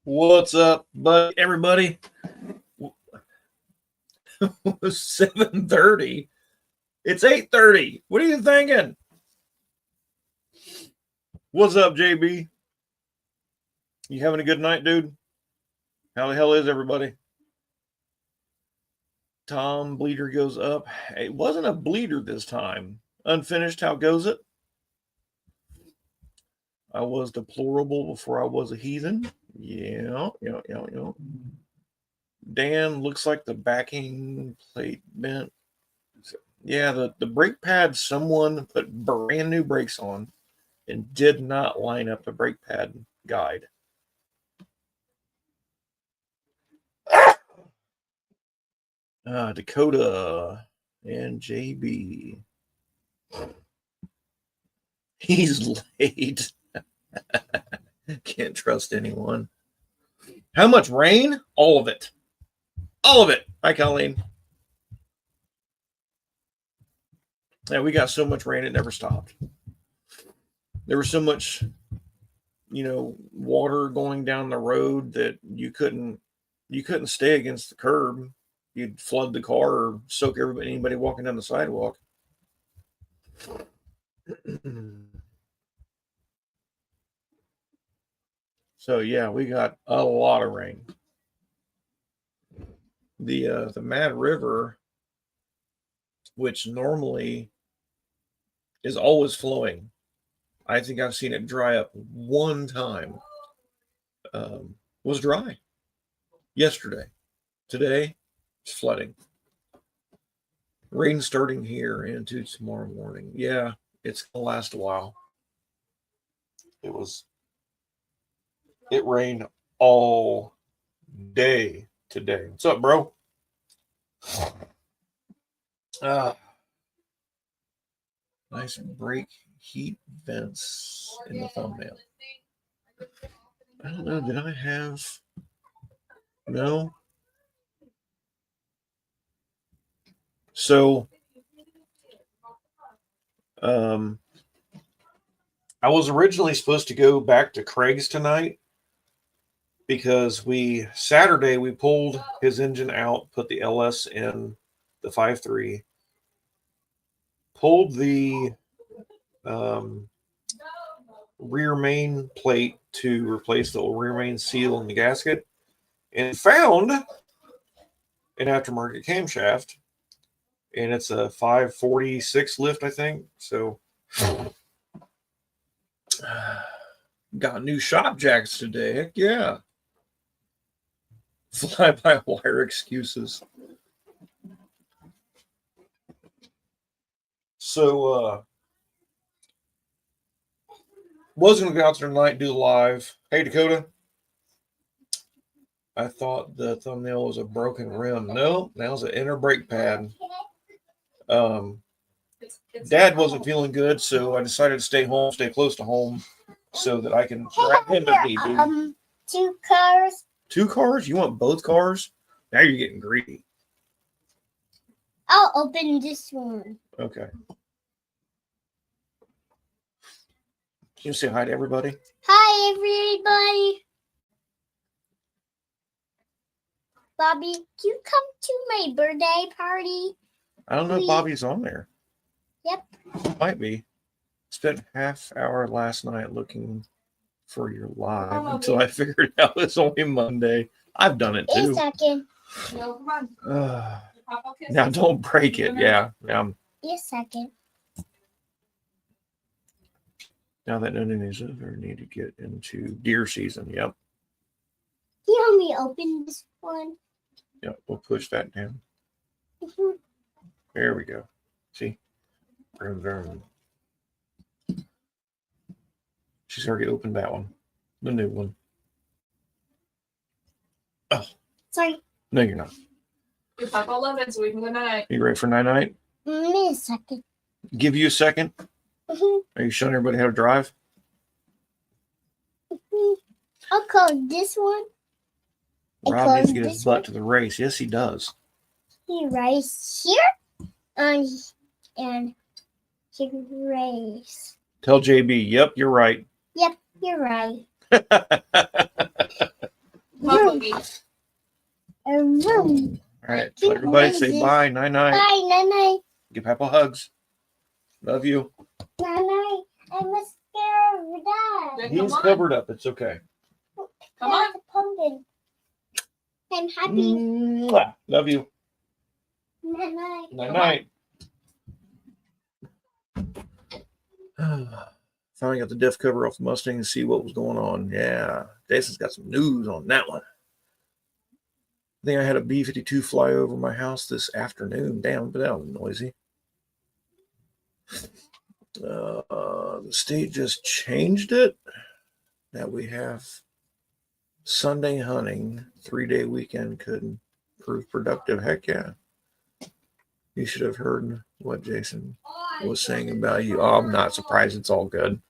What's up, buddy? Everybody? It was 7:30. It's 8:30. What are you thinking? What's up, JB? You having a good night, dude? How the hell is everybody? Tom Bleeder goes up. It wasn't a bleeder this time. Unfinished, how goes it? I was deplorable before I was a heathen. Yeah. Dan looks like the backing plate bent. Yeah, the brake pad, someone put brand new brakes on and did not line up the brake pad guide. Dakota and JB. He's late. Can't trust anyone. How much rain? All of it. All of it. Hi, Colleen. Yeah, we got so much rain it never stopped. There was so much, water going down the road that you couldn't stay against the curb. You'd flood the car or soak anybody walking down the sidewalk. So yeah, we got a lot of rain. The Mad River, which normally is always flowing, I think I've seen it dry up one time. Was dry yesterday. Today, it's flooding. Rain starting here into tomorrow morning. Yeah, it's gonna last a while. It rained all day today. What's up, bro? Nice brake heat vents in the thumbnail. I don't know. Did I have? No. So, I was originally supposed to go back to Craig's tonight because Saturday we pulled his engine out, put the LS in the 5.3, pulled the rear main plate to replace the rear main seal in the gasket, and found an aftermarket camshaft, and it's a 546 lift, I think. So got new shop jacks today. Heck yeah. Fly-by-wire excuses. So, was going to go out there tonight and do the live. Hey, Dakota. I thought the thumbnail was a broken rim. No, that was an inner brake pad. Dad wasn't feeling good, so I decided to stay close to home, so that I can grab him if need be. 2 cars. 2 cars? You want both cars? Now you're getting greedy. I'll open this one. Okay. Can you say hi to everybody? Hi, everybody. Bobby, can you come to my birthday party? I don't know if Bobby's on there. Yep. Might be. Spent half hour last night looking for your live until I figured out it's only Monday. I've done it too. A second. No, come on. Now don't break it. Yeah. A second. Now that none of these over, need to get into deer season. Yep. Can you help me open this one? Yep. We'll push that down. Mm-hmm. There we go. See? Vroom. She's already opened that one. The new one. Oh. Sorry. No, you're not. Your Papa love it, so we can go night. You ready for night? A second. Give you a second. Mm-hmm. Are you showing everybody how to drive? Mm-hmm. I'll call this one. Rob needs to get his butt to the race. Yes, he does. He race here and he race. Tell JB, yep, you're right. Yep, you're right. baby. Vroom. All right. Tell everybody say bye. Night night. Bye, night night. Give Papa hugs. Love you. Night night. I'm scared of Dad. Then He's come on. covered up. It's okay. Come on. There's a pumpkin. I'm happy. Mwah. Love you. Night night. Night night. Finally got the diff cover off the Mustang to see what was going on. Yeah, Jason's got some news on that one. I think I had a B-52 fly over my house this afternoon. Damn, but that was noisy. The state just changed it that we have Sunday hunting, 3-day weekend could prove productive. Heck yeah. You should have heard what Jason was saying about you. Oh, I'm not surprised. It's all good.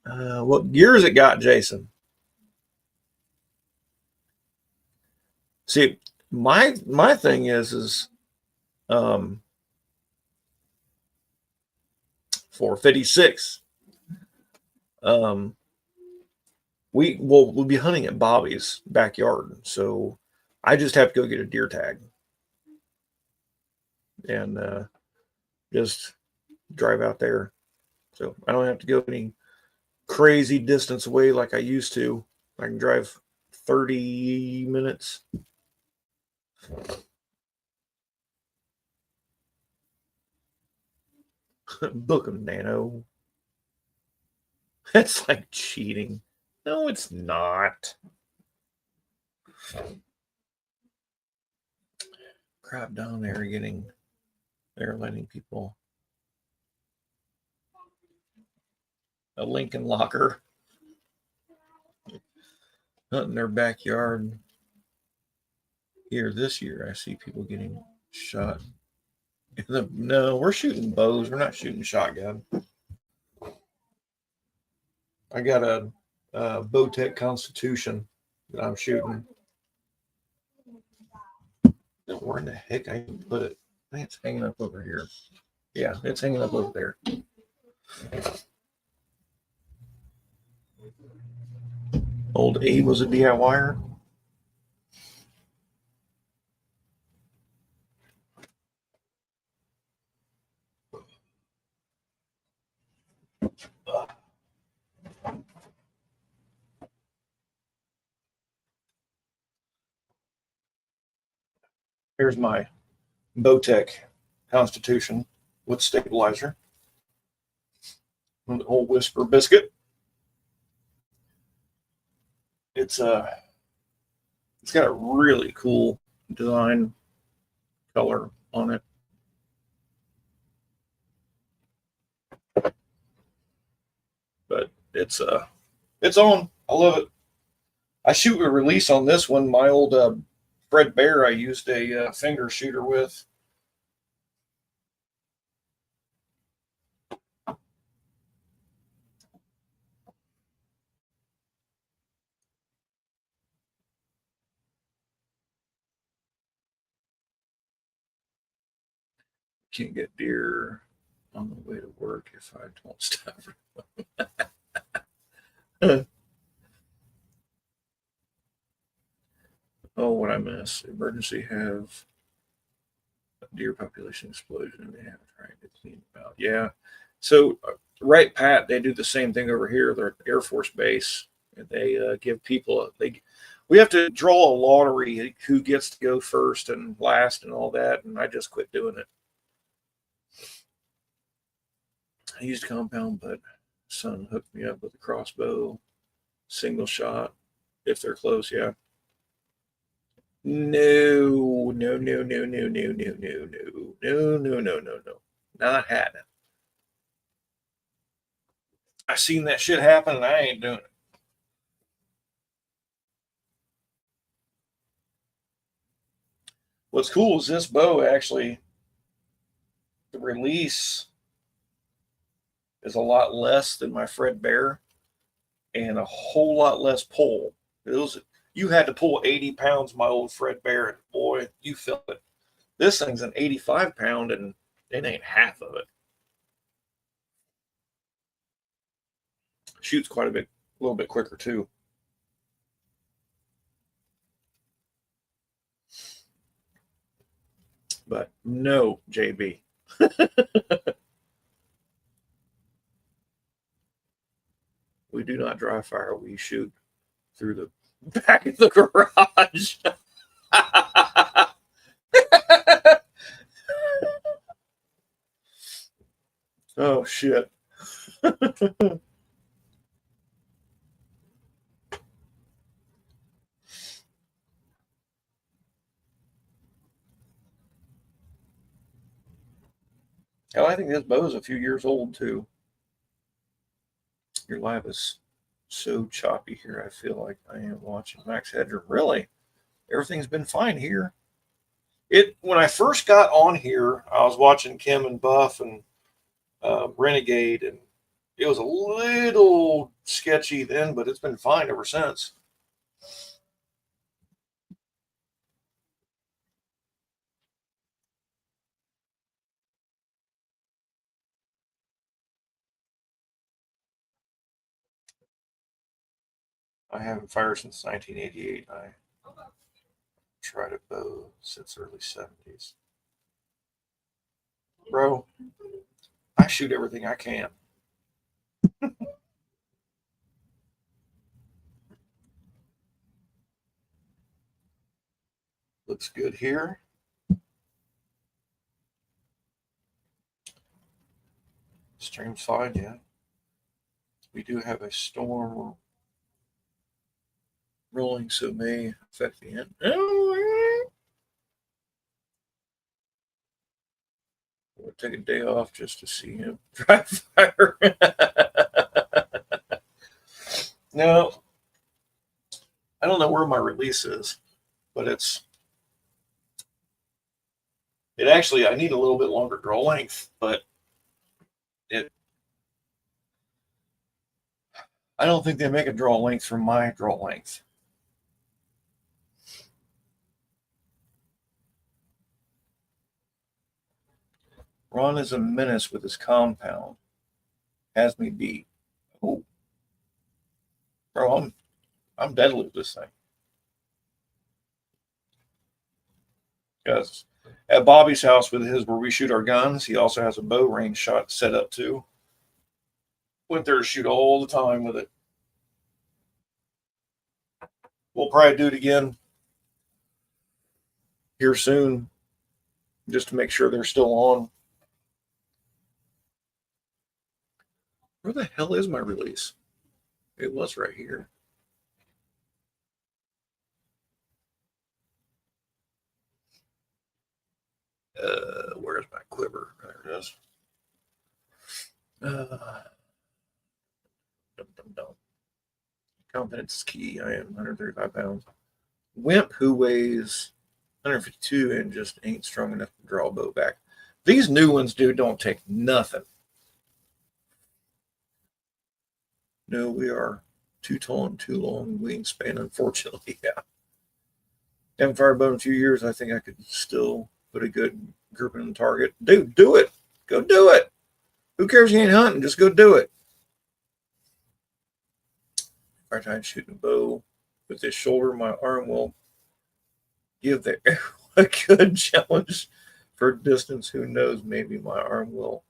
What gears it got, Jason? See, my thing is 456. We'll be hunting at Bobby's backyard, so I just have to go get a deer tag and just drive out there. So I don't have to go any crazy distance away like I used to. I can drive 30 minutes. Book 'em, Nano. That's like cheating. No, it's not. Crap down there they're letting people a Lincoln locker hunting their backyard. Here this year, I see people getting shot. No, we're shooting bows. We're not shooting shotgun. I got a Bowtech Constitution that I'm shooting. Where in the heck I can put it? I think it's hanging up over here. Yeah, it's hanging up over there. Old Abe was a DIYer. Here's my Bowtech Constitution with stabilizer. And the old Whisper biscuit. It's got a really cool design color on it. But it's on. I love it. I shoot a release on this one. My old Fred Bear, I used a finger shooter with. Can't get deer on the way to work if I don't stop. Oh, what I miss. Emergency have a deer population explosion and they have trying to clean them out. Yeah. So, right, Pat, they do the same thing over here. They're at Air Force Base and they give people, we have to draw a lottery who gets to go first and last and all that. And I just quit doing it. I used compound, but son hooked me up with a crossbow, single shot, if they're close. Yeah. No. Not happening. I seen that shit happen and I ain't doing it. What's cool is this bow actually, the release is a lot less than my Fred Bear and a whole lot less pull. You had to pull 80 pounds, my old Fred Bear, and boy, you feel it. This thing's an 85 pound and it ain't half of it. Shoots quite a little bit quicker too. But no, JB. We do not dry fire. We shoot through the back of the garage. Oh, shit. Hell, I think this bow is a few years old, too. Your live is so choppy here. I feel like I am watching Max Headroom. Really? Everything's been fine here. When I first got on here, I was watching Kim and Buff and Renegade, and it was a little sketchy then, but it's been fine ever since. I haven't fired since 1988. I tried a bow since early 70s. Bro, I shoot everything I can. Looks good here. Stream's fine, yeah. We do have a storm rolling, so may affect the end. We'll take a day off just to see him dry fire. No, I don't know where my release is, but it actually, I need a little bit longer draw length, but I don't think they make a draw length from my draw length. Ron is a menace with his compound. Has me beat. Oh, bro, I'm deadly with this thing. Because at Bobby's house with his where we shoot our guns, he also has a bow range shot set up too. Went there to shoot all the time with it. We'll probably do it again here soon, just to make sure they're still on. Where the hell is my release? It was right here. Where's my quiver? There it is. Confidence is key. I am 135 pounds. Wimp who weighs 152 and just ain't strong enough to draw a bow back. These new ones, dude, don't take nothing. No, we are too tall and too long wingspan, unfortunately. Yeah. Haven't fired a bow in a few years. I think I could still put a good group in the target. Dude, do it. Go do it. Who cares you ain't hunting? Just go do it. If I try and shoot a bow with this shoulder, my arm will give the arrow a good challenge for distance. Who knows? Maybe my arm will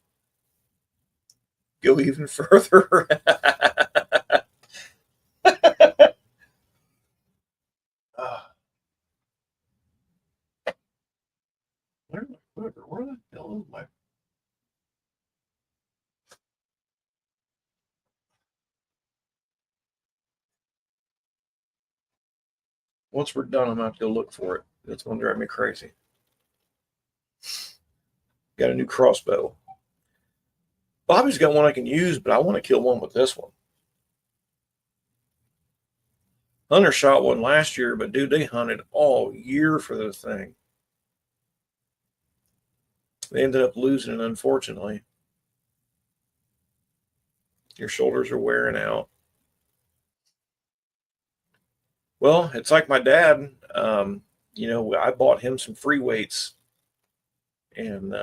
go even further. Where the hell is my? Once we're done, I'm gonna have to go look for it. That's gonna drive me crazy. Got a new crossbow. Bobby's got one I can use, but I want to kill one with this one. Hunter shot one last year, but dude, they hunted all year for this thing. They ended up losing it, unfortunately. Your shoulders are wearing out. Well, it's like my dad. I bought him some free weights, and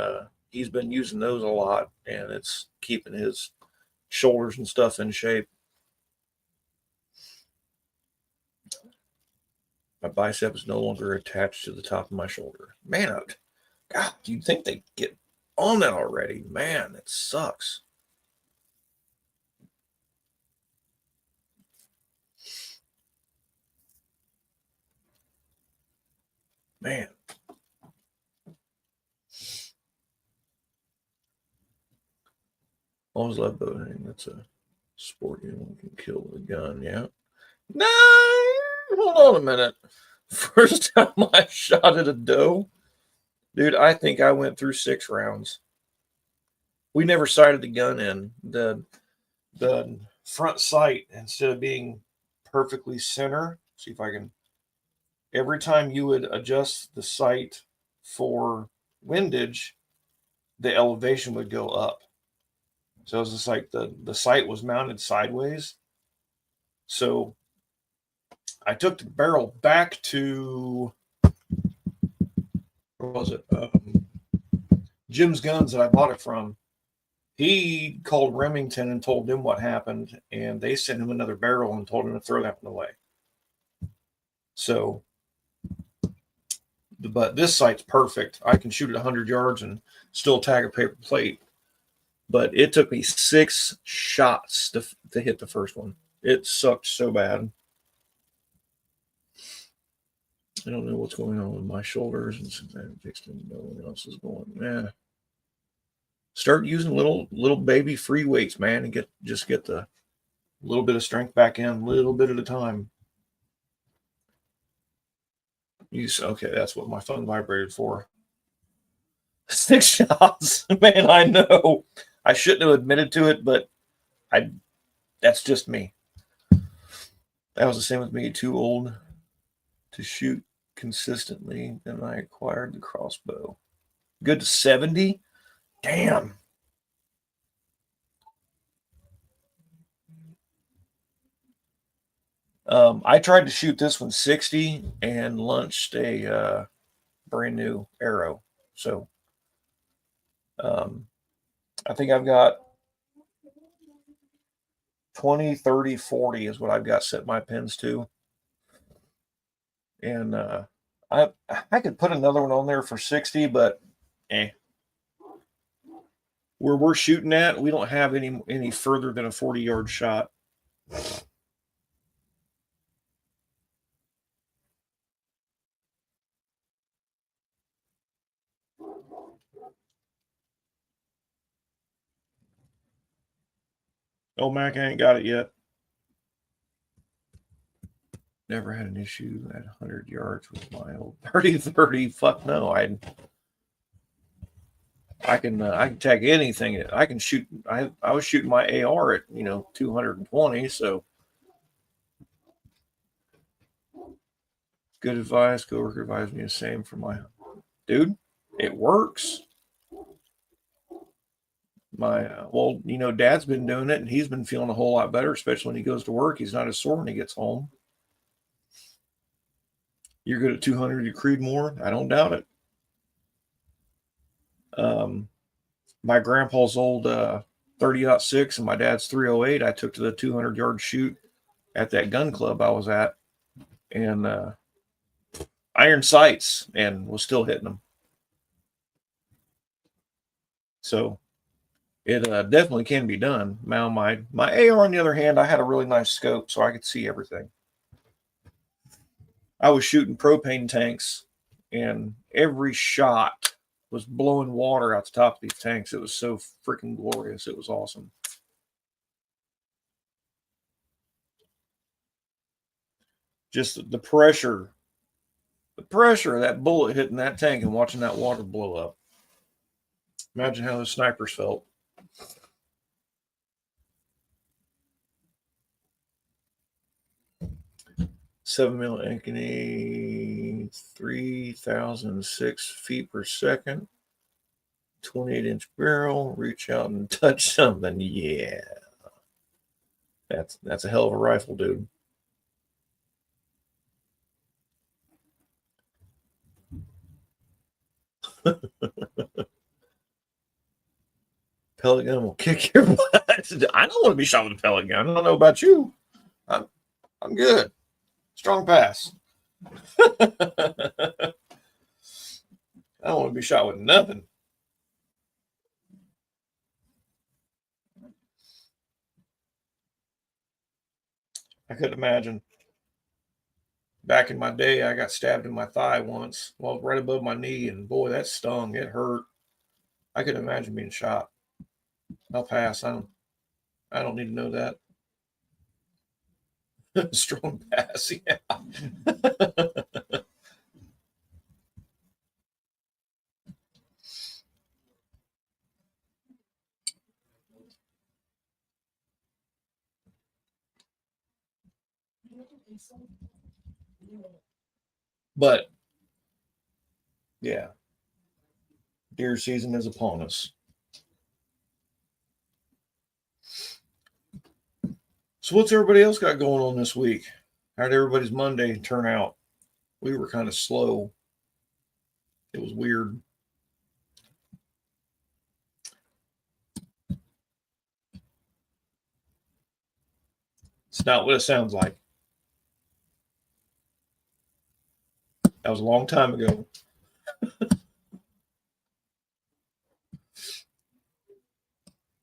he's been using those a lot, and it's keeping his shoulders and stuff in shape. My bicep is no longer attached to the top of my shoulder. Man, God, you'd think they'd get on that already. Man, it sucks. Man. Always love bow hunting. That's a sport you can kill with a gun. Yeah. No, hold on a minute. First time I shot at a doe, dude, I think I went through 6 rounds. We never sighted the gun in. The front sight, instead of being perfectly center, see if I can. Every time you would adjust the sight for windage, the elevation would go up. So it was just like the sight was mounted sideways. So I took the barrel back to, where was it? Jim's Guns that I bought it from. He called Remington and told them what happened, and they sent him another barrel and told him to throw that one away. So, but this sight's perfect. I can shoot at 100 yards and still tag a paper plate. But it took me 6 shots to hit the first one. It sucked so bad. I don't know what's going on with my shoulders, and since I haven't fixed them, no one else is going. Yeah. Start using little baby free weights, man, and just get the little bit of strength back in, a little bit at a time. Okay, that's what my phone vibrated for. 6 shots, man. I know I shouldn't have admitted to it, but that's just me. That was the same with me. Too old to shoot consistently. Then I acquired the crossbow. Good to 70. Damn. I tried to shoot this one 60 and launched a brand new arrow. So I think I've got 20, 30, 40 is what I've got set my pins to. And I could put another one on there for 60, but where we're shooting at, we don't have any further than a 40-yard shot. Oh, Mac, I ain't got it yet. Never had an issue at 100 yards with my old 30-30. Fuck no. I can tag anything. I can shoot. I was shooting my AR at 220. So good advice. Coworker advised me the same for my dude. It works. Dad's been doing it, and he's been feeling a whole lot better, especially when he goes to work. He's not as sore when he gets home. You're good at 200. You Creed more? I don't doubt it. My grandpa's old 30-06 and my dad's 308. I took to the 200-yard shoot at that gun club I was at, and iron sights, and was still hitting them. So it definitely can be done. Now my AR, on the other hand, I had a really nice scope, so I could see everything. I was shooting propane tanks, and every shot was blowing water out the top of these tanks. It was so freaking glorious. It was awesome. Just the pressure of that bullet hitting that tank and watching that water blow up. Imagine how those snipers felt. Seven mil Ankeny, 3,006 feet per second, 28-inch barrel. Reach out and touch something. Yeah, that's a hell of a rifle, dude. Pellet gun will kick your butt. I don't want to be shot with a pellet gun. I don't know about you. I'm good. Strong pass. I don't want to be shot with nothing. I couldn't imagine. Back in my day, I got stabbed in my thigh once, well, right above my knee, and boy, that stung. It hurt. I couldn't imagine being shot. I'll pass. I don't need to know that. Strong pass, yeah. But yeah, deer season is upon us. So what's everybody else got going on this week? How'd everybody's Monday turn out? We were kind of slow. It was weird. It's not what it sounds like. That was a long time ago.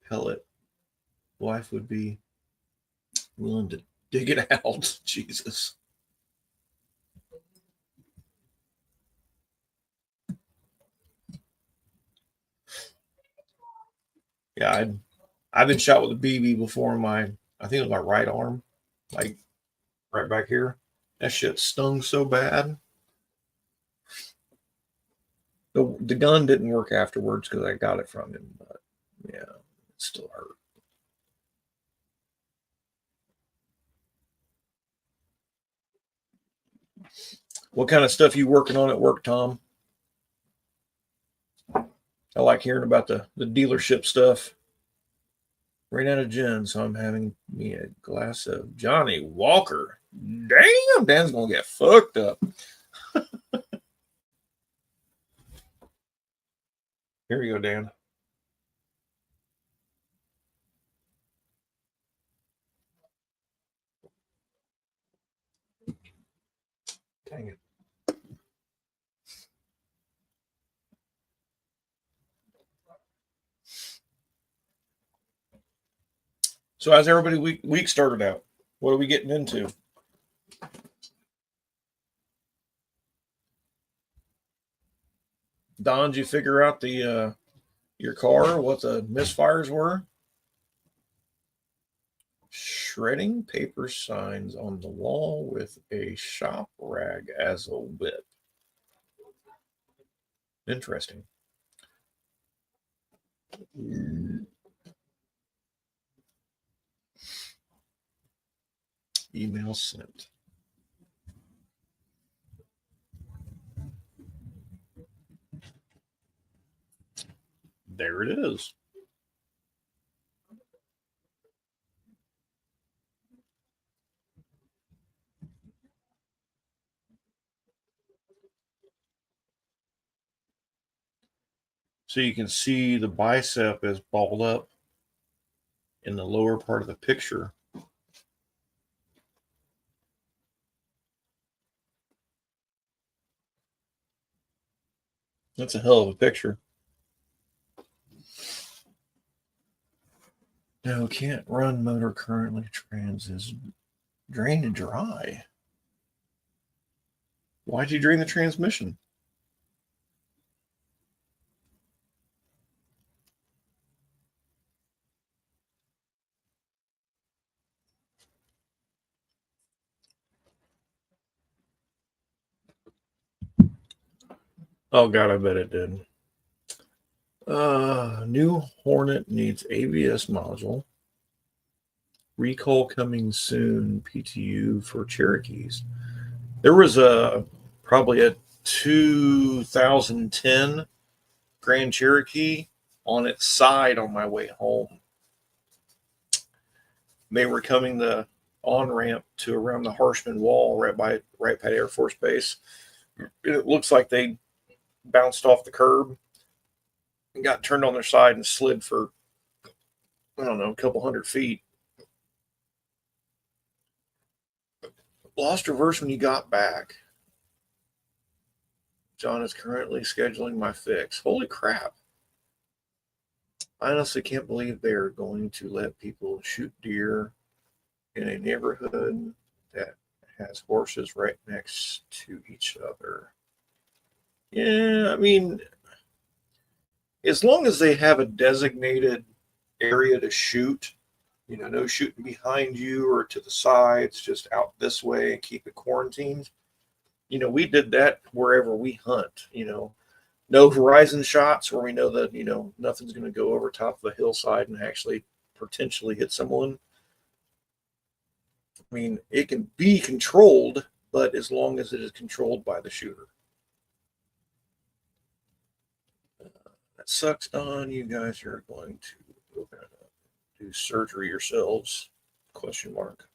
Pellet. Wife would be willing to dig it out. Jesus. Yeah, I've been shot with a BB before in my, I think it was my right arm, like right back here. That shit stung so bad. The gun didn't work afterwards because I got it from him, but yeah, it still hurt. What kind of stuff you working on at work, Tom? I like hearing about the dealership stuff. Ran out of gin, so I'm having me a glass of Johnny Walker. Damn, Dan's gonna get fucked up. Here we go, Dan. Dang it. So how's everybody week started out? What are we getting into? Don, did you figure out the your car, what the misfires were? Shredding paper signs on the wall with a shop rag as a whip. Interesting. Email sent. There it is. So you can see the bicep is balled up in the lower part of the picture. That's a hell of a picture. No, can't run motor currently. Trans is drained dry. Why'd you drain the transmission? Oh God, I bet it did. New Hornet needs ABS module. Recall coming soon. PTU for Cherokees. There was probably a 2010 Grand Cherokee on its side on my way home. They were coming the on ramp to around the Harshman Wall right by Air Force Base. It looks like they bounced off the curb and got turned on their side and slid for, I don't know, a couple 100 feet. Lost reverse when you got back. John is currently scheduling my fix. Holy crap. I honestly can't believe they're going to let people shoot deer in a neighborhood that has horses right next to each other. Yeah, I mean, as long as they have a designated area to shoot, no shooting behind you or to the sides, just out this way and keep it quarantined. We did that wherever we hunt, no horizon shots where we know that, nothing's going to go over top of a hillside and actually potentially hit someone. I mean, it can be controlled, but as long as it is controlled by the shooter. That sucks, Don. You guys are going to do surgery yourselves? Question mark.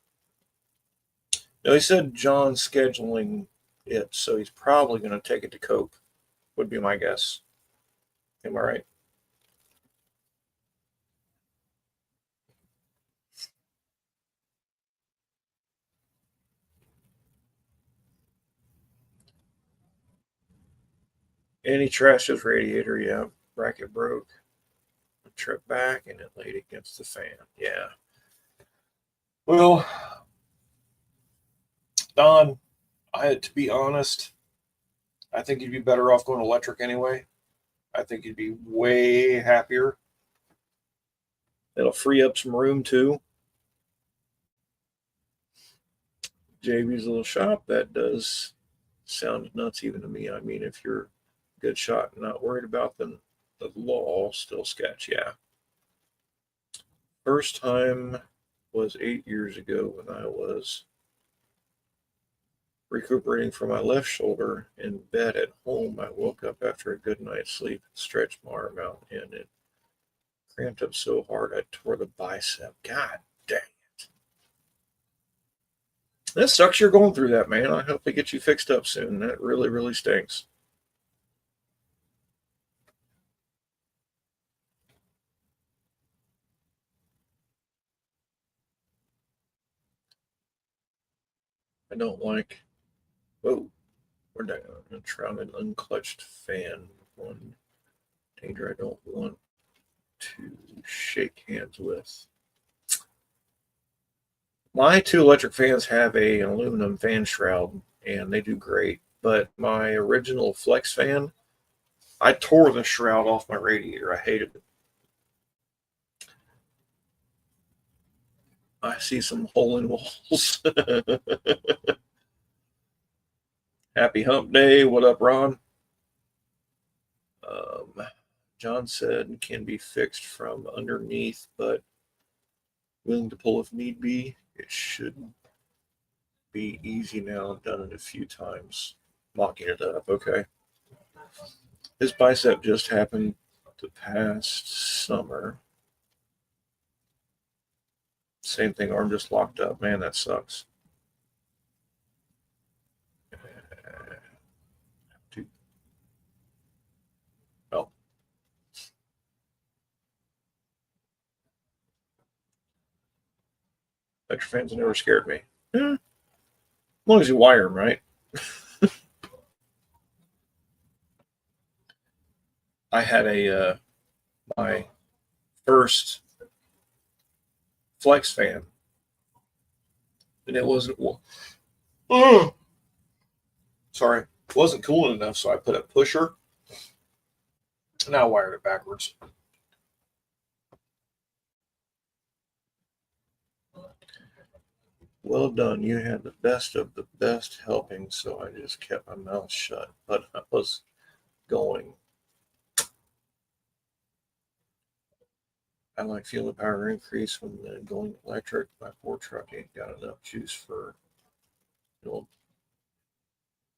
No, he said John's scheduling it, so he's probably going to take it to Cope, would be my guess. Am I right? And he trashed his radiator, yeah. Bracket broke. A trip back and it laid against the fan. Yeah. Well, Don, to be honest, I think you'd be better off going electric anyway. I think you'd be way happier. It'll free up some room too. JB's little shop, that does sound nuts even to me. I mean, if you're a good shot and not worried about the law, still sketch, yeah. First time was 8 years ago when I was recuperating from my left shoulder in bed at home. I woke up after a good night's sleep and stretched my arm out, and it cramped up so hard I tore the bicep. God dang it. That sucks you're going through that, man. I hope they get you fixed up soon. That really, really stinks. I don't like. Whoa. We're down. I'm trying an unclutched fan. One danger I don't want to shake hands with. My two electric fans have an aluminum fan shroud, and they do great. But my original Flex fan, I tore the shroud off my radiator. I hated it. I see some hole in walls. Happy hump day. What up, Ron? John said can be fixed from underneath, but willing to pull if need be. It should be easy now. I've done it a few times. Mocking it up. Okay. His bicep just happened the past summer. Same thing, arm just locked up. Man, that sucks. Well, electric fans never scared me. As long as you wire them right. I had my first Flex fan, and it wasn't. Sorry, it wasn't cooling enough, so I put a pusher, and I wired it backwards. Well done. You had the best of the best helping, so I just kept my mouth shut. But I was going. I like feel the power increase when going electric. My poor truck ain't got enough juice for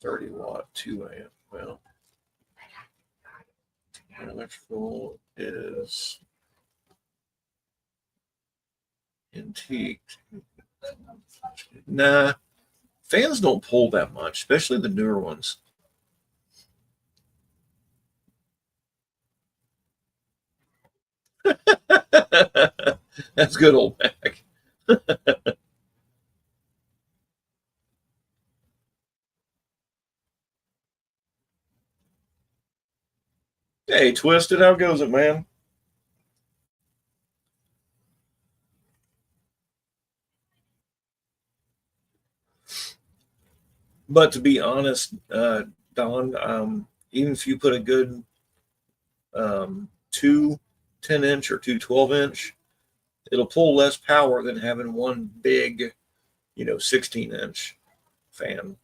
30-watt 2 amp. Well, electrical is antiqued. Nah, fans don't pull that much, especially the newer ones. That's good, old Mac. Hey, Twisted, how goes it, man? But to be honest, Don, even if you put a good two 10-inch or two 12-inch, it'll pull less power than having one big, 16-inch fan.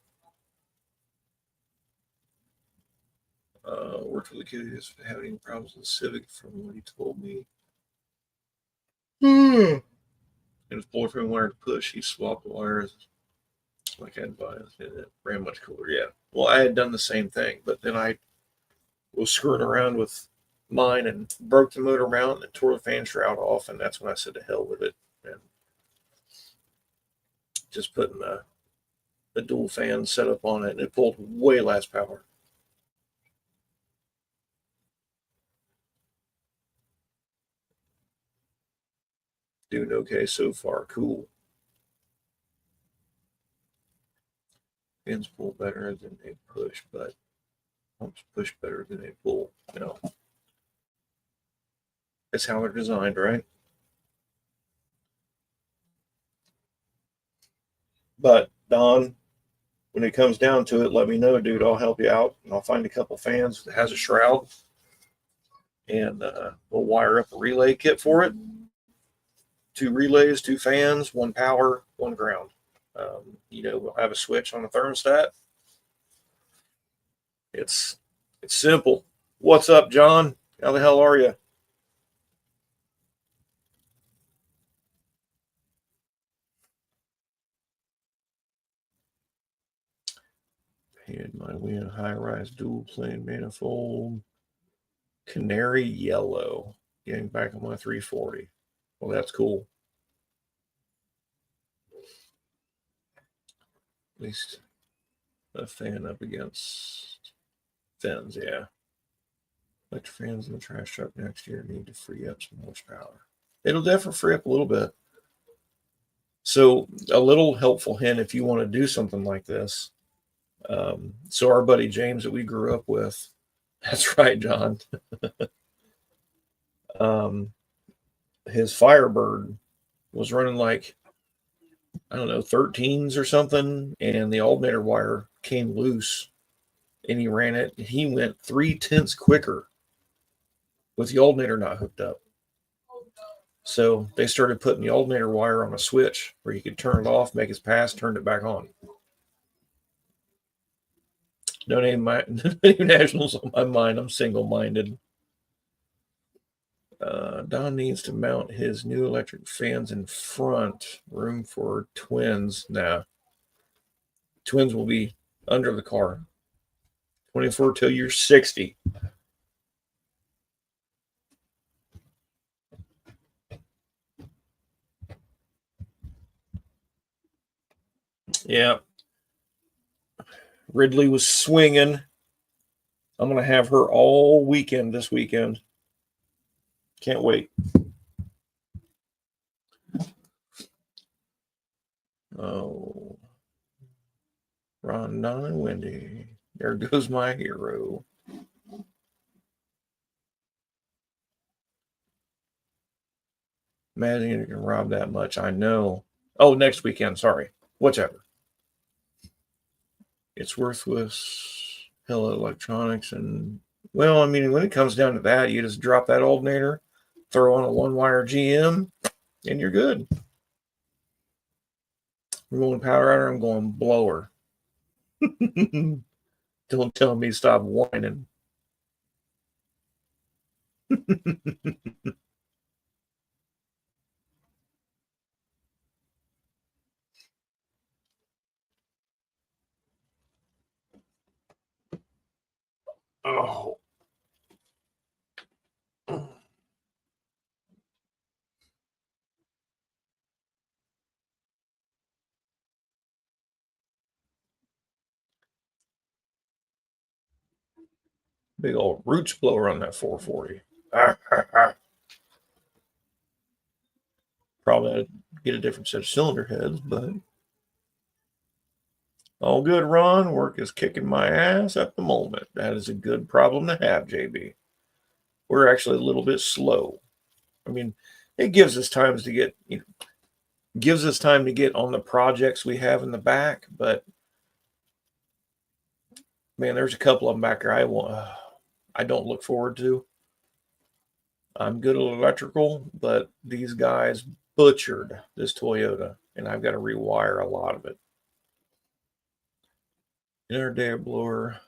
Worked with a kid who's having problems with Civic from what he told me. And his boyfriend wanted to push. He swapped the wires. Like I advised, it ran much cooler. Yeah. Well, I had done the same thing, but then I was screwing around with mine and broke the motor mount and tore the fan shroud off, and that's when I said to hell with it and just putting the dual fan setup on it, and it pulled way less power. Doing okay so far. Cool. Fans pull better than they push, but pumps push better than they pull. That's how they're designed, right? But Don, when it comes down to it, let me know, dude. I'll help you out, and I'll find a couple fans that has a shroud, and we'll wire up a relay kit for it. 2 relays, 2 fans, 1 power, 1 ground. We'll have a switch on the thermostat. It's simple. What's up, John? How the hell are you? Had my win high-rise dual plane manifold. Canary yellow. Getting back on my 340. Well, that's cool. At least a fan up against fins, yeah. Electric fans in the trash truck next year need to free up some horsepower. It'll definitely free up a little bit. So a little helpful hint if you want to do something like this. So our buddy James that we grew up with, that's right, John. His Firebird was running like, I don't know, 13s or something, and the alternator wire came loose, and he ran it. He went 3/10 quicker with the alternator not hooked up. So they started putting the alternator wire on a switch where he could turn it off, make his pass, turn it back on. No name nationals on my mind. I'm single-minded. Don needs to mount his new electric fans in front. Room for twins. Nah. Twins will be under the car. 24 till you're 60. Yeah. Ridley was swinging. I'm going to have her all weekend this weekend. Can't wait. Oh. Ron, Don, and Wendy. There goes my hero. Imagine you can rob that much. I know. Oh, next weekend. Sorry. Whichever. It's worthless. Hello Electronics. And, well, I mean, when it comes down to that, you just drop that alternator, throw on a 1-wire GM, and you're good. I'm going power outer. I'm going blower. Don't tell me stop whining. Oh. Big old roots blower on that 440. Probably get a different set of cylinder heads, but all good, Ron. Work is kicking my ass at the moment. That is a good problem to have, JB. we're actually a little bit slow. I mean, it gives us time to get, gives us time to get on the projects we have in the back, but man, there's a couple of them back there I don't look forward to. I'm good at electrical, but these guys butchered this Toyota, and I've got to rewire a lot of it. Inner day blower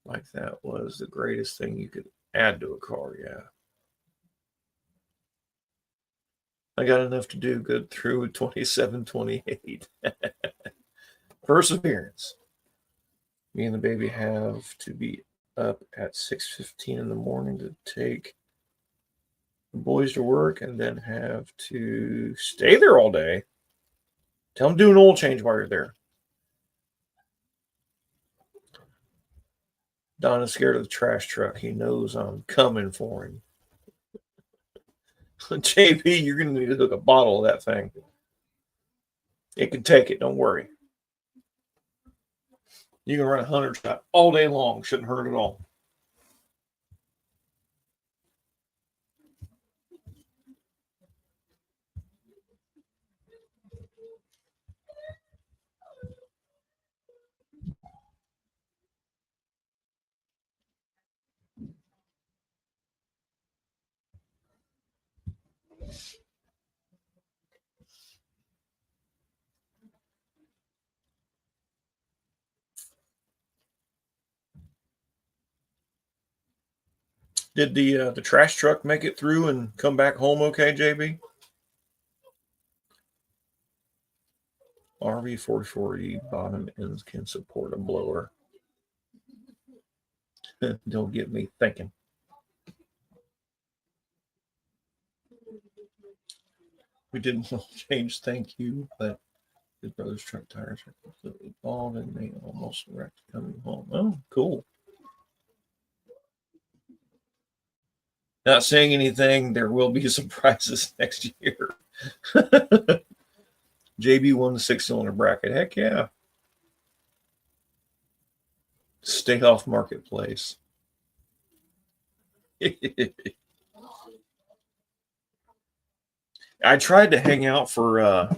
like that was the greatest thing you could add to a car, yeah. I got enough to do good through 27, 28. Perseverance. Me and the baby have to be up at 6:15 in the morning to take the boys to work and then have to stay there all day. Tell them to do an oil change while you're there. Don is scared of the trash truck. He knows I'm coming for him. JP, you're going to need to hook a bottle of that thing. It can take it. Don't worry. You can run 100 shot all day long. Shouldn't hurt at all. Did the trash truck make it through and come back home okay, JB? RV44E bottom ends can support a blower. Don't get me thinking. We didn't change, thank you, but his brother's truck tires are completely bald and they almost wrecked coming home. Oh, cool. Not saying anything. There will be surprises next year. JB won the 6-cylinder bracket. Heck yeah. Stay off marketplace. I tried to hang out for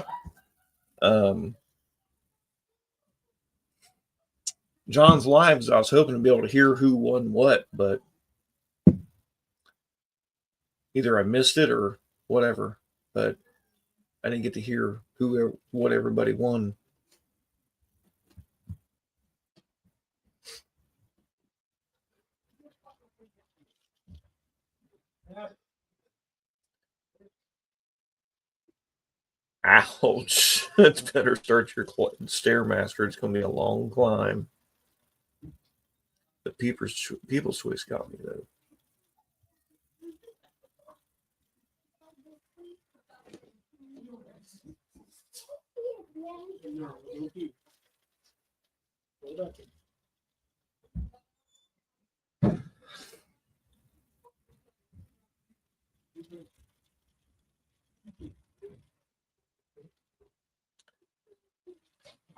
John's lives. I was hoping to be able to hear who won what, but either I missed it or whatever. But I didn't get to hear what everybody won. Ouch. It's better start your Stairmaster. It's going to be a long climb. The People's Choice got me, though.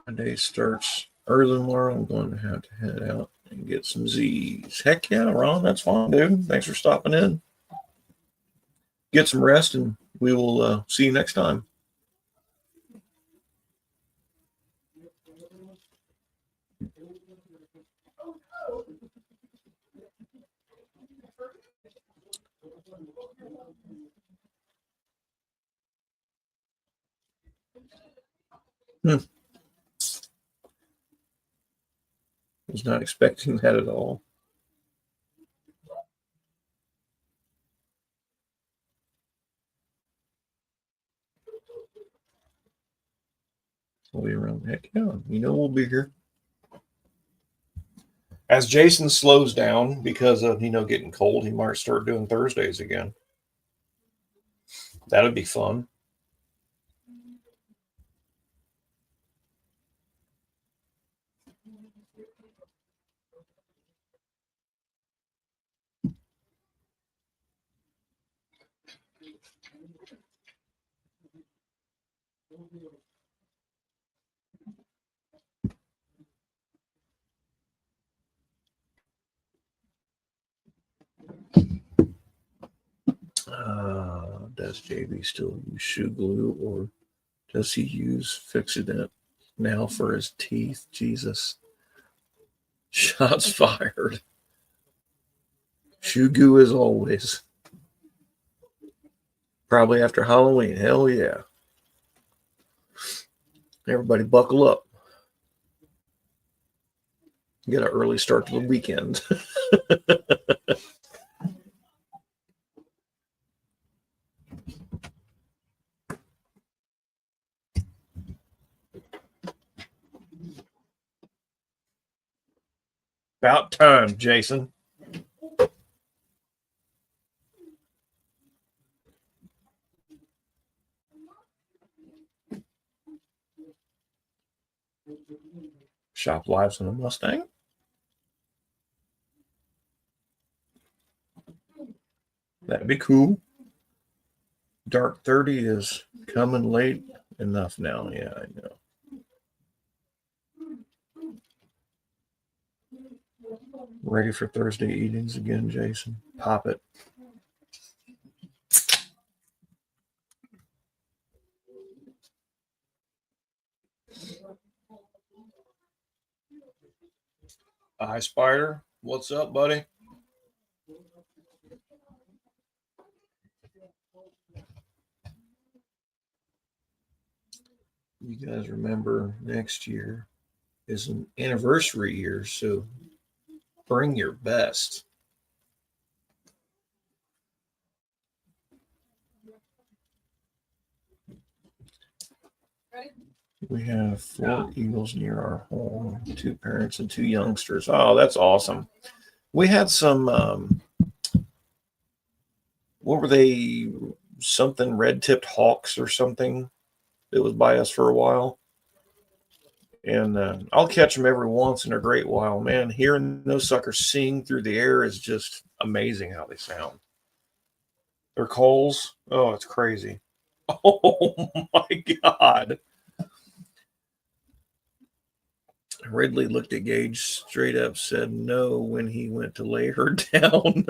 My day starts early tomorrow. I'm going to have to head out and get some Z's. Heck yeah, Ron. That's fine, dude. Thanks for stopping in. Get some rest, and we will see you next time. Was not expecting that at all. We'll be around. Heck yeah. We'll be here. As Jason slows down because of, getting cold, he might start doing Thursdays again. That'd be fun. Does JB still use shoe glue, or does he use Fix-A-Dent now for his teeth? Jesus. Shots fired. Shoe goo as always. Probably after Halloween. Hell yeah. Everybody buckle up. Get an early start to the weekend. About time, Jason. Shop lives in a Mustang. That'd be cool. Dark 30 is coming late enough now. Yeah, I know. Ready for Thursday eatings again, Jason? Pop it. Hi, Spider. What's up, buddy? You guys remember next year is an anniversary year, so bring your best. Ready? We have 4 eagles near our home, 2 parents and 2 youngsters. Oh, that's awesome. We had some, what were they? Something red-tipped hawks or something that was by us for a while. And I'll catch them every once in a great while. Man, hearing those suckers sing through the air is just amazing how they sound. Their calls, oh, it's crazy. Oh my God. Ridley looked at Gage straight up, said no when he went to lay her down.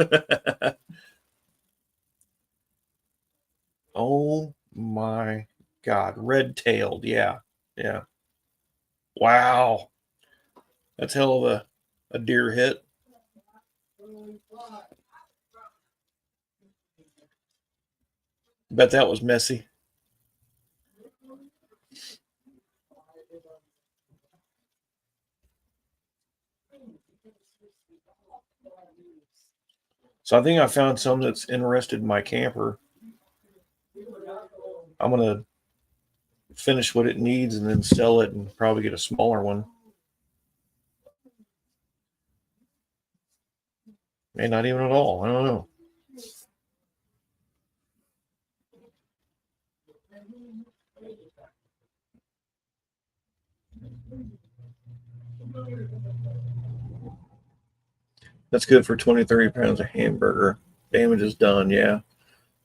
Oh my God. Red-tailed. Yeah. Yeah. Wow. That's hell of a deer hit. Bet that was messy. So I think I found some that's interested in my camper. I'm going to finish what it needs and then sell it and probably get a smaller one. May not even at all. I don't know. That's good for 20, 30 pounds of hamburger. Damage is done, yeah.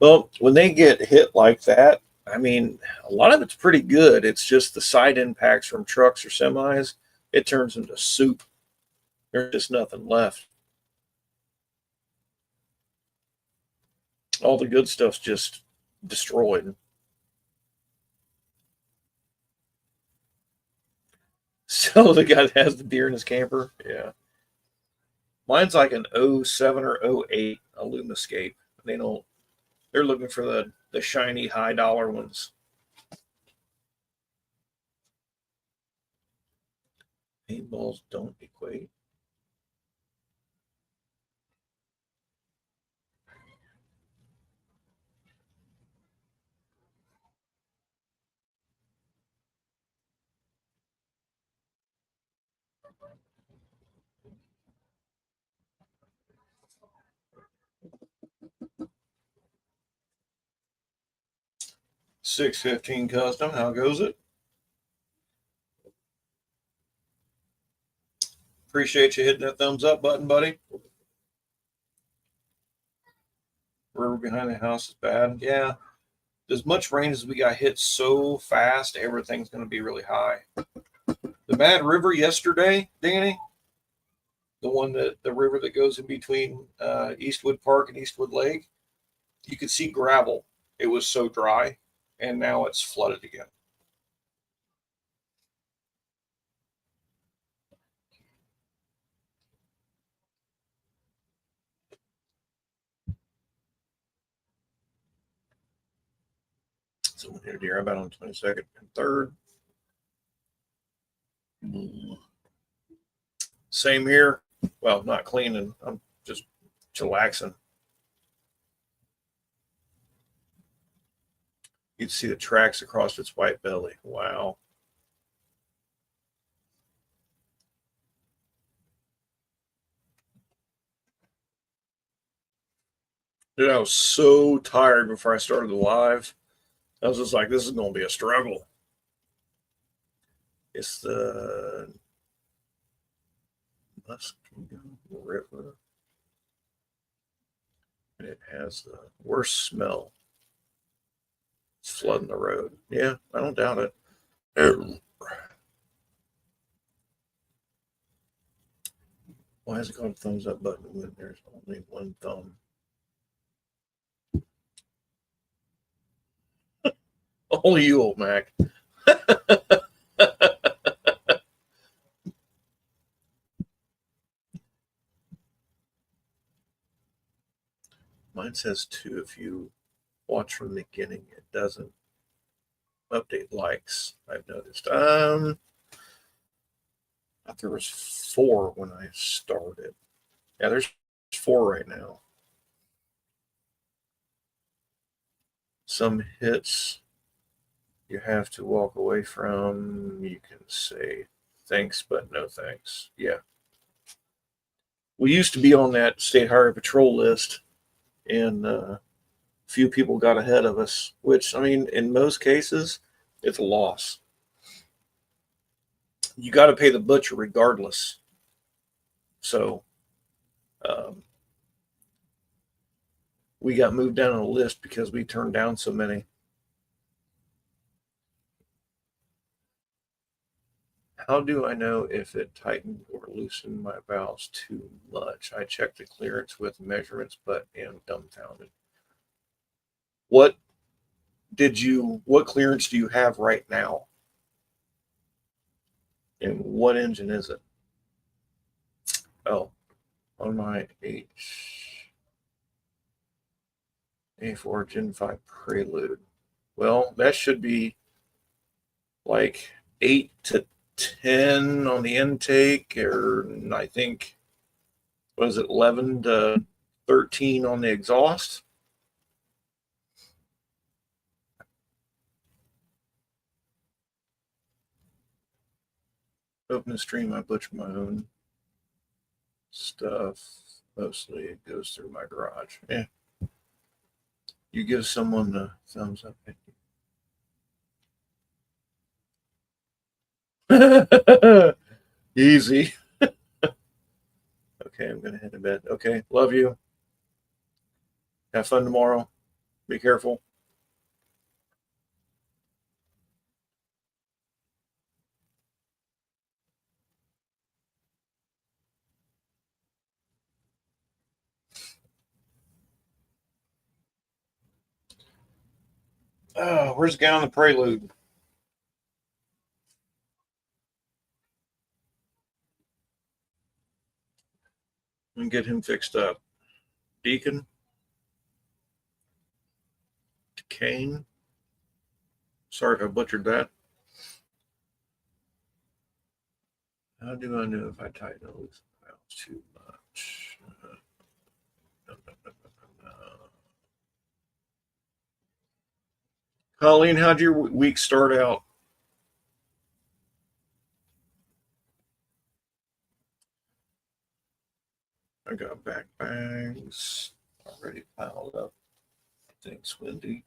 Well, when they get hit like that, I mean, a lot of it's pretty good. It's just the side impacts from trucks or semis, it turns into soup. There's just nothing left. All the good stuff's just destroyed. So the guy that has the deer in his camper, yeah. Mine's like an 07 or 08 Alumascape. They're looking for the shiny high dollar ones. Paintballs don't equate. $6.15 custom. How goes it? Appreciate you hitting that thumbs up button, buddy. River behind the house is bad. Yeah. As much rain as we got hit so fast, everything's going to be really high. The Mad River yesterday, Danny, the river that goes in between Eastwood Park and Eastwood Lake, you could see gravel it was so dry, and now it's flooded again. So here, deer, about on 22nd and 3rd. Same here. Well, not cleaning. I'm just chillaxing. You'd see the tracks across its white belly. Wow. Dude, I was so tired before I started the live. I was just like, this is going to be a struggle. It's the Muskego River. And it has the worst smell. It's flooding the road. Yeah, I don't doubt it. Why is it called thumbs up button when there's only one thumb? Only you, old Mac. Mine says 2 if you watch from the beginning. It doesn't update likes, I've noticed. I thought there was 4 when I started. Yeah, there's 4 right now. Some hits you have to walk away from. You can say thanks, but no thanks. Yeah. We used to be on that state highway patrol list, and few people got ahead of us, which, I mean, in most cases, it's a loss. You got to pay the butcher regardless. So we got moved down on the list because we turned down so many. How do I know if it tightened or loosened my valves too much? I checked the clearance with measurements, but am dumbfounded. What clearance do you have right now? And what engine is it? Oh, on my A4 Gen 5 Prelude. Well, that should be like 8 to 10 on the intake, or I think, what is it, 11 to 13 on the exhaust. Open the stream, I butcher my own stuff. Mostly it goes through my garage. Yeah. You give someone the thumbs up. Easy. Okay, I'm going to head to bed. Okay, love you. Have fun tomorrow. Be careful. Oh, where's the guy on the Prelude? And get him fixed up. Deacon? Kane? Sorry if I butchered that. How do I know if I tighten or loosen the valves too much? Colleen, how'd your week start out? I got back bags already piled up. Thanks, Wendy.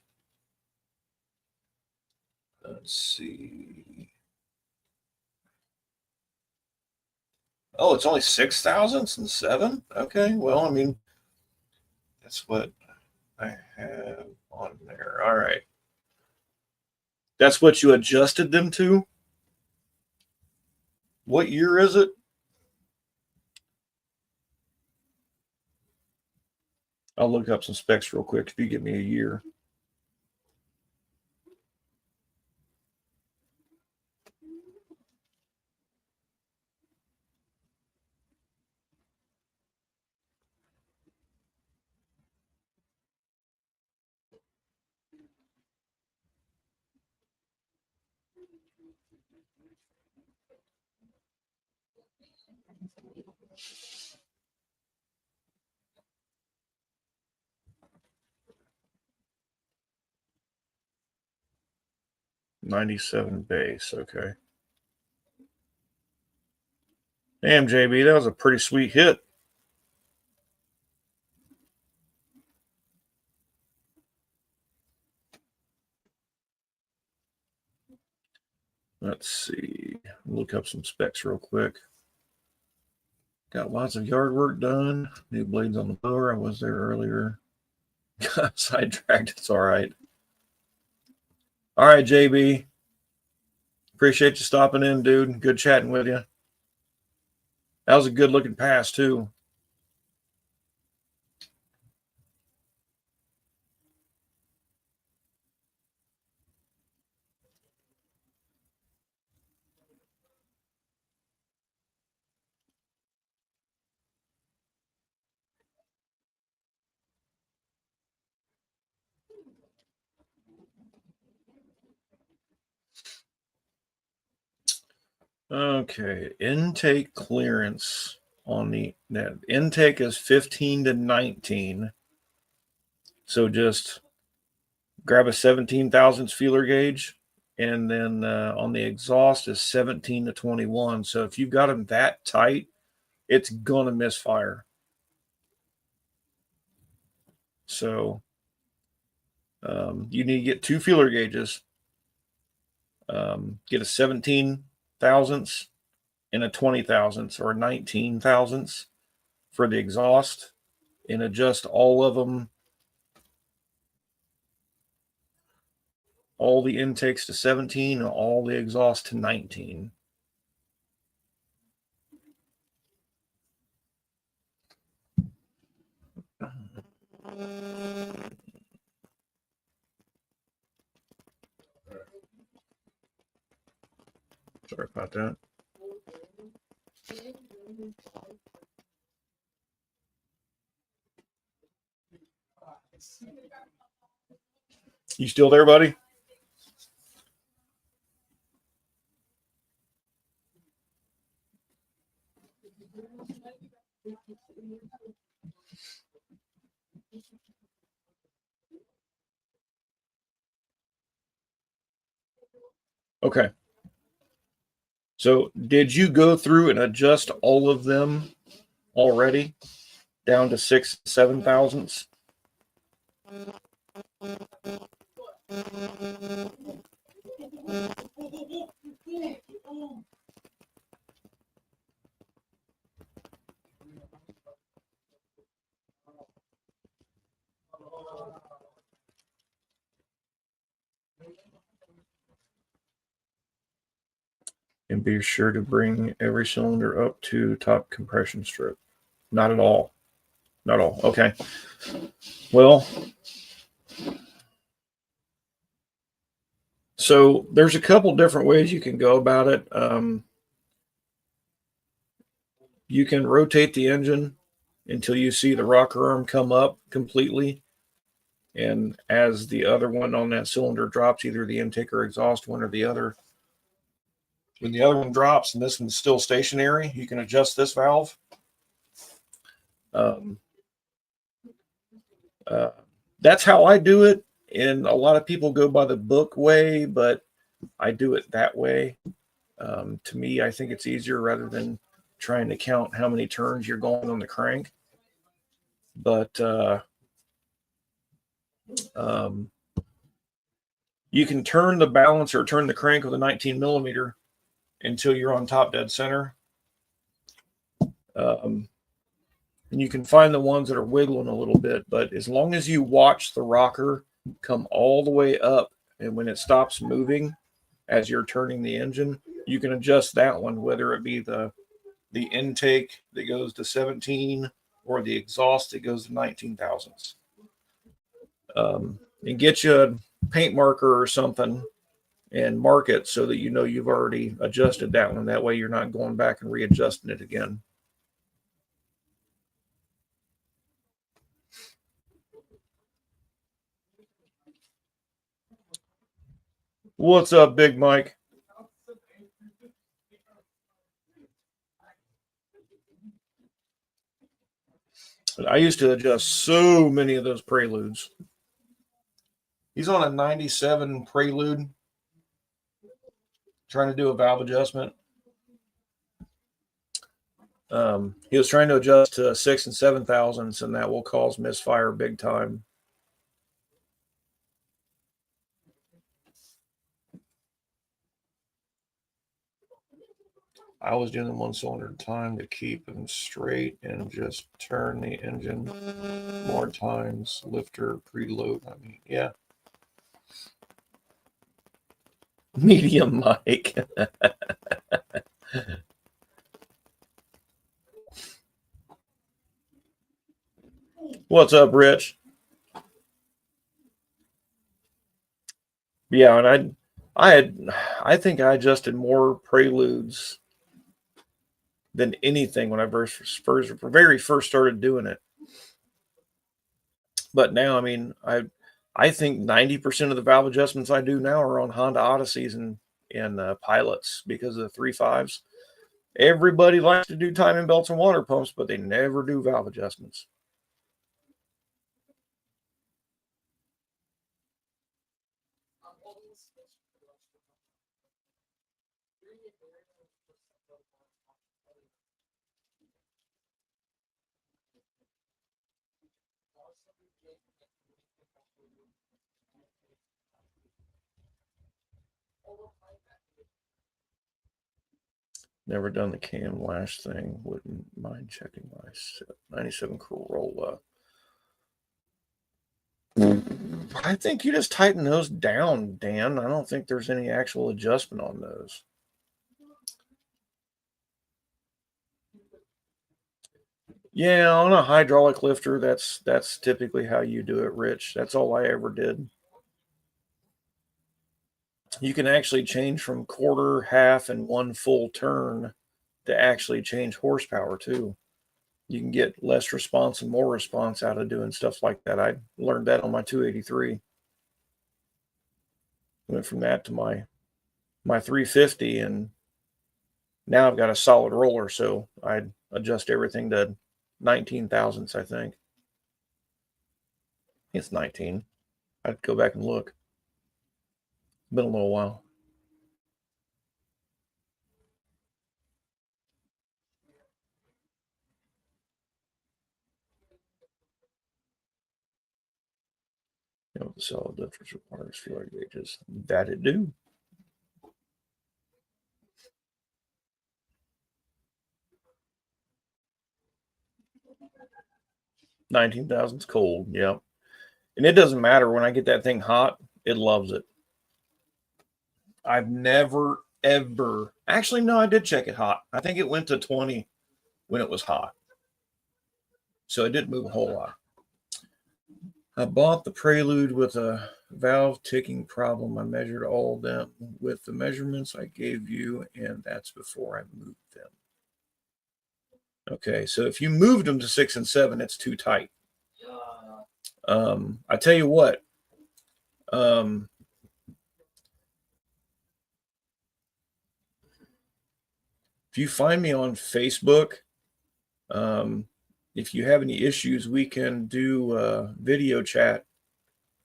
Let's see. Oh, it's only 6,000 and 7? Okay, well, I mean, that's what I have on there. All right. That's what you adjusted them to? What year is it? I'll look up some specs real quick if you give me a year. $97 base. Okay. Damn, JB, that was a pretty sweet hit. Let's see. Look up some specs real quick. Got lots of yard work done. New blades on the mower. I was there earlier. Got sidetracked. It's all right. All right, JB. Appreciate you stopping in, dude. Good chatting with you. That was a good looking pass, too. Okay, intake clearance on the net. Intake is 15 to 19. So just grab a 17 thousandths feeler gauge, and then on the exhaust is 17 to 21. So if you've got them that tight, it's gonna misfire. So you need to get 2 feeler gauges. Get a 17 thousandths and a 20 thousandths or 19 thousandths for the exhaust, and adjust all of them, all the intakes to 17 and all the exhaust to 19. Sorry about that. You still there, buddy? Okay. So did you go through and adjust all of them already down to 6, 7 thousandths? And be sure to bring every cylinder up to top compression strip. Not at all. Not all. Okay. Well, so there's a couple different ways you can go about it. You can rotate the engine until you see the rocker arm come up completely. And as the other one on that cylinder drops, either the intake or exhaust, one or the other, when the other one drops and this one's still stationary, you can adjust this valve. That's how I do it. And a lot of people go by the book way, but I do it that way. To me, I think it's easier rather than trying to count how many turns you're going on the crank. But you can turn the balance or turn the crank with a 19 millimeter until you're on top dead center. And you can find the ones that are wiggling a little bit, but as long as you watch the rocker come all the way up, and when it stops moving as you're turning the engine, you can adjust that one, whether it be the intake that goes to 17 or the exhaust that goes to 19 thousandths. And get you a paint marker or something and mark it so that you know you've already adjusted that one. That way you're not going back and readjusting it again. What's up, Big Mike? I used to adjust so many of those Preludes. He's on a 97 Prelude, trying to do a valve adjustment. He was trying to adjust to 6 and 7 thousandths, and that will cause misfire big time. I was doing them 1 cylinder at a time to keep them straight and just turn the engine more times. Lifter, preload. I mean, yeah. Medium mic. What's up, Rich? Yeah, and I think I adjusted more Preludes than anything when I very first started doing it. But now, I mean, I think 90% of the valve adjustments I do now are on Honda Odysseys and Pilots because of the 3.5s. Everybody likes to do timing belts and water pumps, but they never do valve adjustments. Never done the cam lash thing. Wouldn't mind checking my 97 Corolla. I think you just tighten those down, Dan. I don't think there's any actual adjustment on those. Yeah, on a hydraulic lifter, that's typically how you do it, Rich. That's all I ever did. You can actually change from quarter, half, and 1 full turn to actually change horsepower too. You can get less response and more response out of doing stuff like that. I learned that on my 283. Went from that to my 350, and now I've got a solid roller, so I'd adjust everything to 19 thousandths, I think. It's 19. I'd go back and look. It's been a little while. You know, the solid lifters requires fewer gauges. That it do. $19,000's cold, yep. And it doesn't matter when I get that thing hot, it loves it. I've never, ever, actually, no, I did check it hot. I think it went to 20 when it was hot. So it didn't move a whole lot. I bought the Prelude with a valve ticking problem. I measured all of them with the measurements I gave you, and that's before I moved them. Okay, so if you moved them to 6 and 7, it's too tight. I tell you what, if you find me on Facebook, if you have any issues, we can do video chat,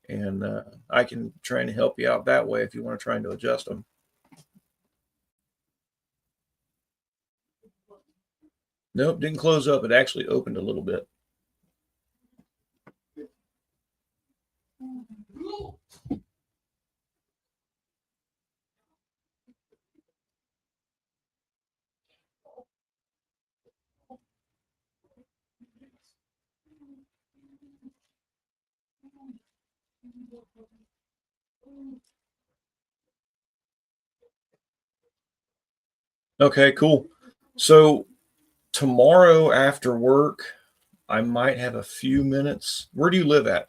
and I can try and help you out that way if you want to try and adjust them. Nope, didn't close up. It actually opened a little bit. Okay, cool. So tomorrow after work, I might have a few minutes. Where do you live at?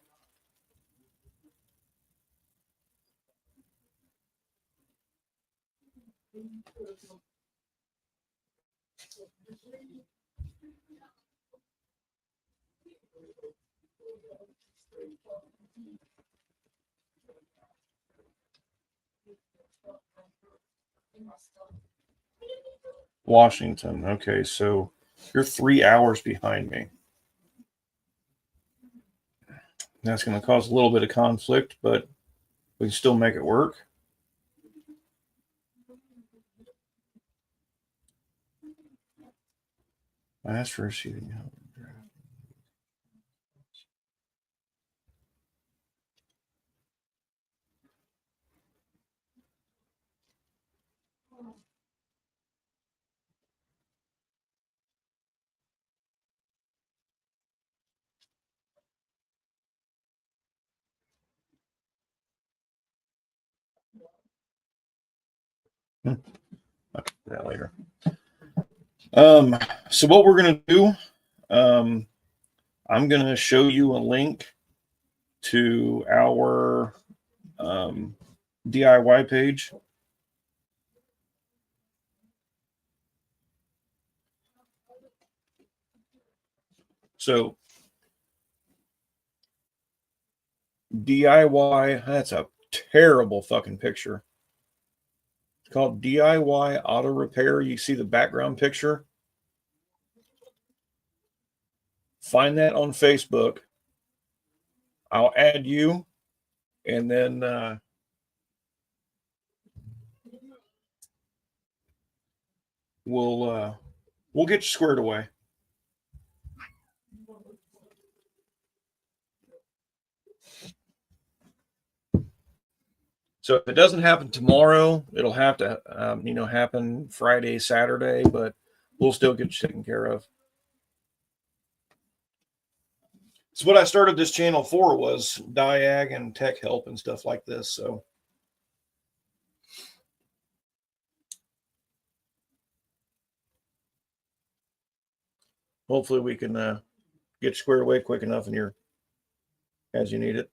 Washington. Okay, so you're 3 hours behind me. That's going to cause a little bit of conflict, but we can still make it work. I asked for a shooting help. I'll do that later. So what we're going to do, I'm going to show you a link to our DIY page. So DIY, that's a terrible fucking picture. It's called DIY Auto Repair. You see the background picture? Find that on Facebook. I'll add you, and then we'll get you squared away. So if it doesn't happen tomorrow, it'll have to happen Friday, Saturday, but we'll still get you taken care of. So what I started this channel for was diag and tech help and stuff like this. So hopefully we can get you squared away quick enough in your as you need it.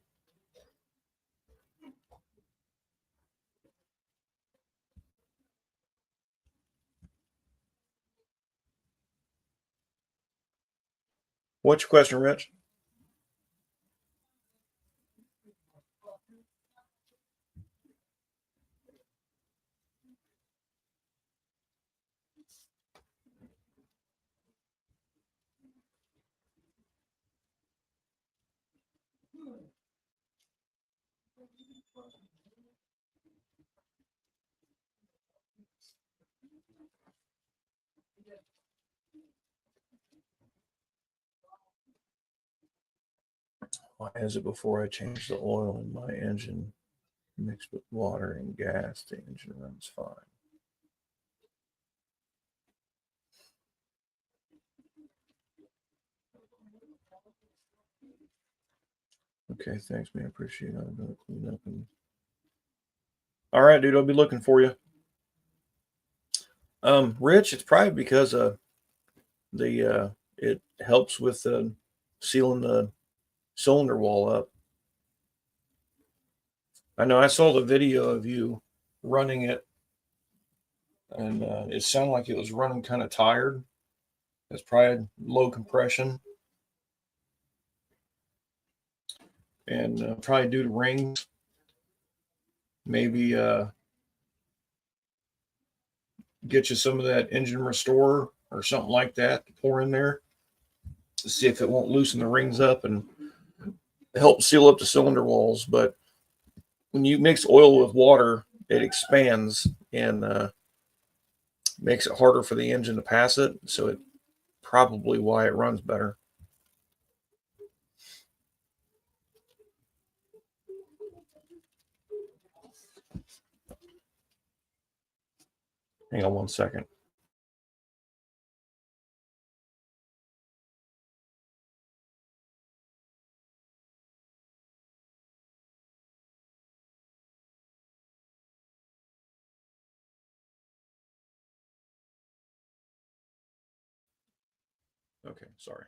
What's your question, Rich? Why is it before I change the oil in my engine mixed with water and gas, the engine runs fine? Okay, thanks, man. Appreciate it. I'm gonna clean up and all right, dude. I'll be looking for you. Rich, it's probably because the it helps with sealing the cylinder wall up. I know I saw the video of you running it, and it sounded like it was running kind of tired. It's probably low compression, and probably due to rings. Maybe get you some of that engine restorer or something like that to pour in there to see if it won't loosen the rings up and help seal up the cylinder walls. But when you mix oil with water, it expands and makes it harder for the engine to pass it. So it probably why it runs better. Hang on one second. Okay, sorry.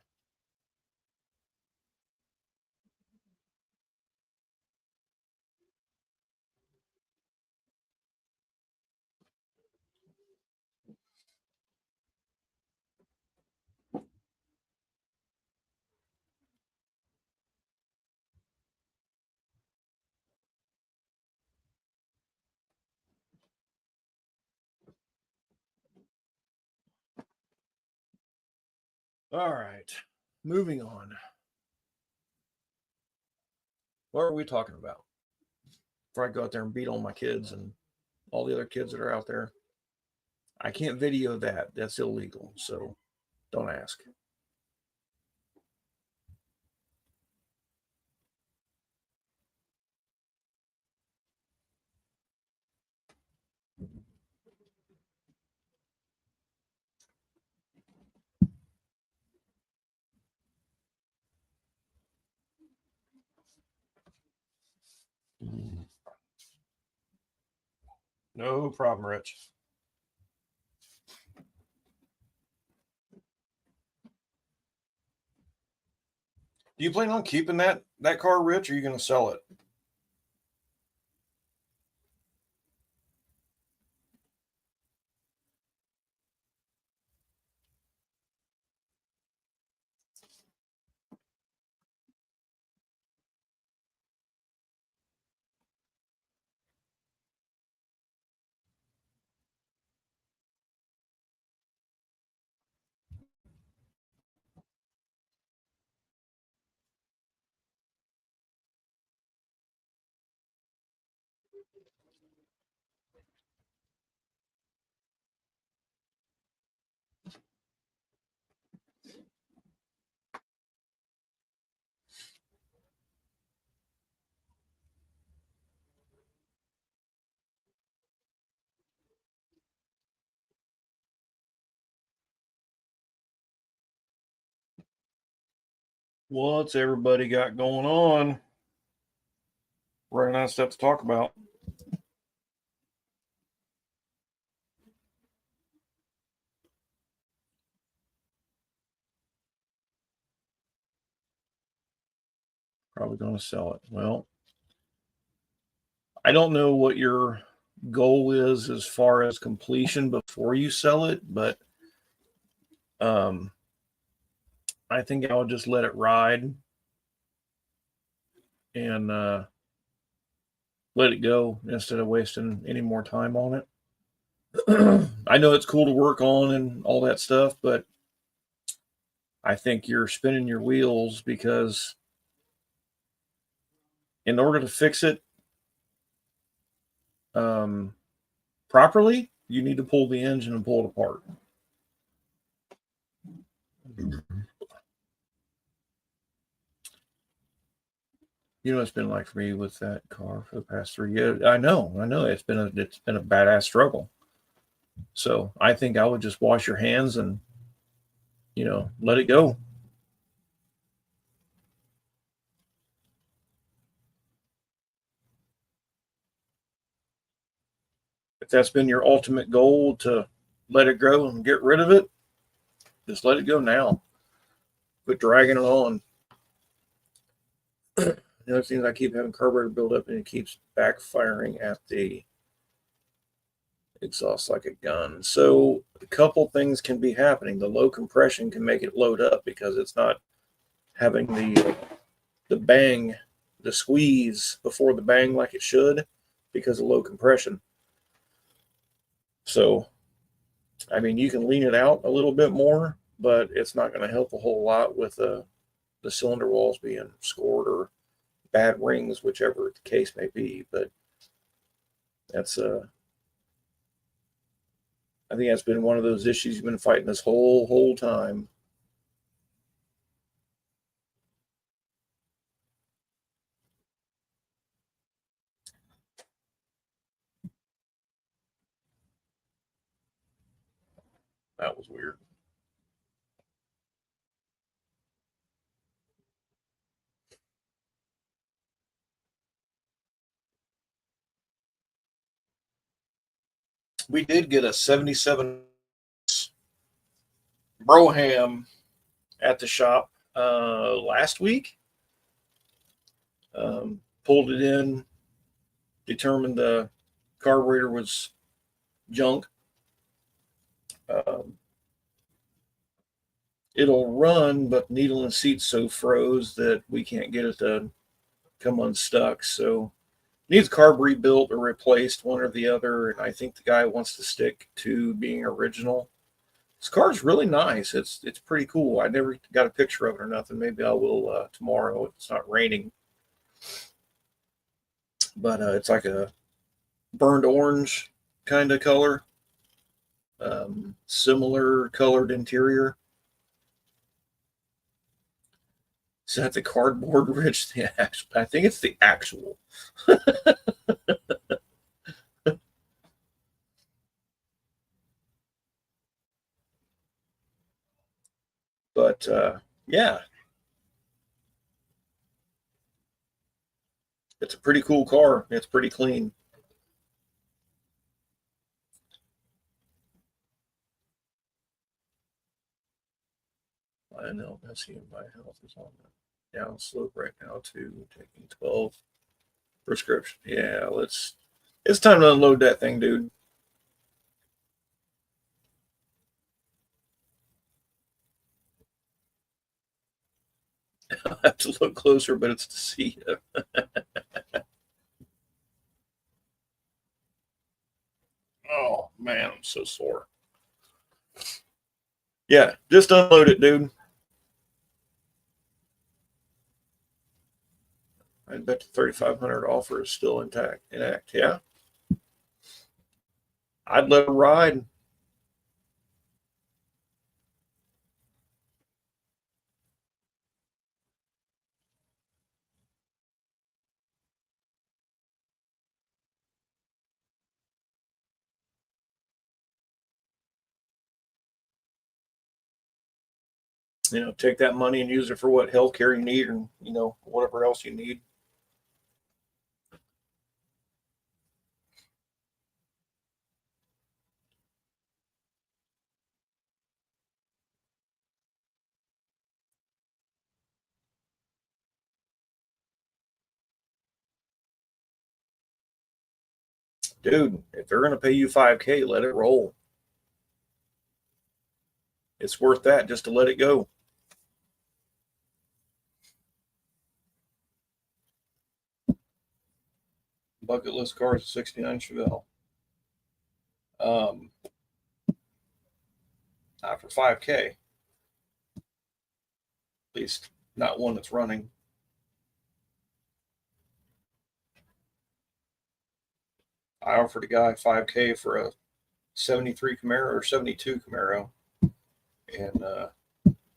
All right, moving on. What are we talking about? Before I go out there and beat all my kids and all the other kids that are out there. I can't video that. That's illegal. So don't ask. No problem, Rich. Do you plan on keeping that car, Rich, or are you going to sell it? What's everybody got going on? Running out of stuff to talk about. Probably going to sell it. Well, I don't know what your goal is as far as completion before you sell it, but I think I would just let it ride and let it go instead of wasting any more time on it. I know it's cool to work on and all that stuff, but I think you're spinning your wheels because in order to fix it properly, you need to pull the engine and pull it apart. You know what it's been like for me with that car for the past 3 years. I know. It's been a badass struggle. So I think I would just wash your hands and let it go. If that's been your ultimate goal to let it go and get rid of it, just let it go now. Quit dragging it on. The other thing is I keep having carburetor build up and it keeps backfiring at the exhaust like a gun. So a couple things can be happening. The low compression can make it load up because it's not having the bang, the squeeze before the bang like it should because of low compression. So, I mean, you can lean it out a little bit more, but it's not going to help a whole lot with the cylinder walls being scored or bad rings, whichever the case may be. But that's I think that's been one of those issues you've been fighting this whole time. That was weird. We did get a 77 Brougham at the shop last week. Pulled it in, determined the carburetor was junk. It'll run, but needle and seat so froze that we can't get it to come unstuck. So needs carb rebuilt or replaced, one or the other. And I think the guy wants to stick to being original. This car's really nice. It's pretty cool. I never got a picture of it or nothing. Maybe I will tomorrow if it's not raining. but it's like a burned orange kind of color. Similar colored interior. Is that the cardboard, Rich? The actual, I think it's the actual. But yeah, it's a pretty cool car. It's pretty clean. I know. That's even my health is on the down slope right now too. Taking 12 prescription. Yeah, let's. It's time to unload that thing, dude. I have to look closer, but it's to see you. Oh man, I'm so sore. Yeah, just unload it, dude. I bet the 3,500 offer is still intact. Yeah, I'd let her ride. Take that money and use it for what healthcare you need, and whatever else you need. Dude, if they're going to pay you 5K, let it roll. It's worth that just to let it go. Bucket list cars, 69 Chevelle. Not for 5K. At least not one that's running. I offered a guy 5K for a 73 Camaro or 72 Camaro, and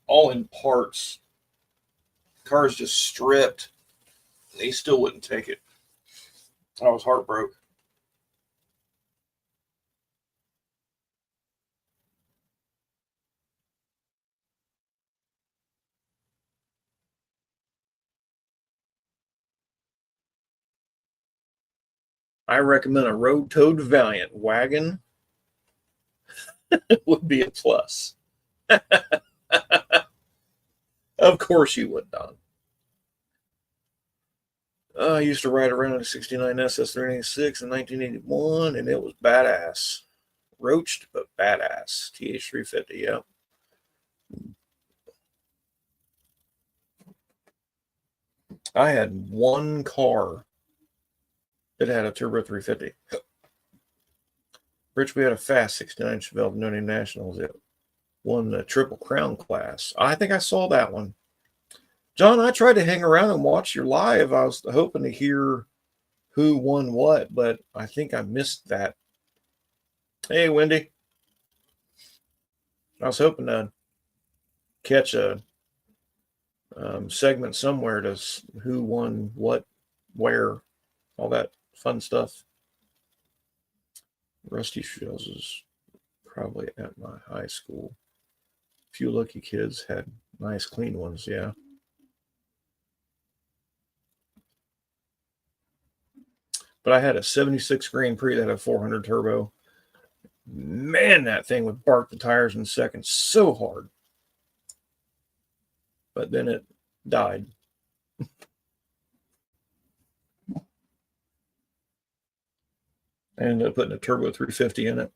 all in parts. Car's just stripped. He still wouldn't take it. I was heartbroken. I recommend a Road Towed Valiant wagon. Would be a plus. Of course you would, Don. I used to ride around in a 69 SS386 in 1981, and it was badass. Roached, but badass. TH350, yeah. I had one car that had a Turbo 350. Rich, we had a fast 69 Chevelle No Name Nationals. It won the Triple Crown class. I think I saw that one. John, I tried to hang around and watch your live. I was hoping to hear who won what, but I think I missed that. Hey, Wendy. I was hoping to catch a segment somewhere to who won what, where, all that fun stuff. Rusty Shells is probably at my high school. A few lucky kids had nice, clean ones, yeah. But I had a 76 Grand Prix that had a 400 turbo. Man, that thing would bark the tires in seconds so hard. But then it died. I ended up putting a Turbo 350 in it.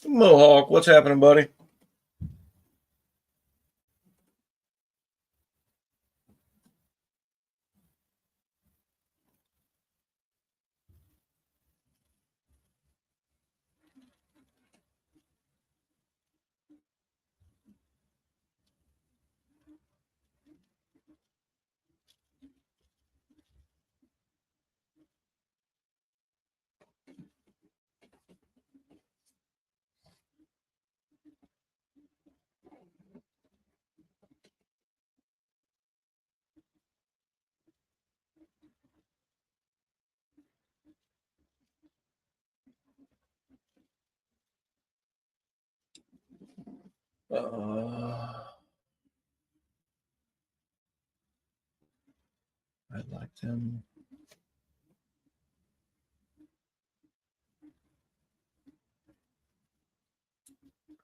Mohawk, what's happening, buddy? I like them.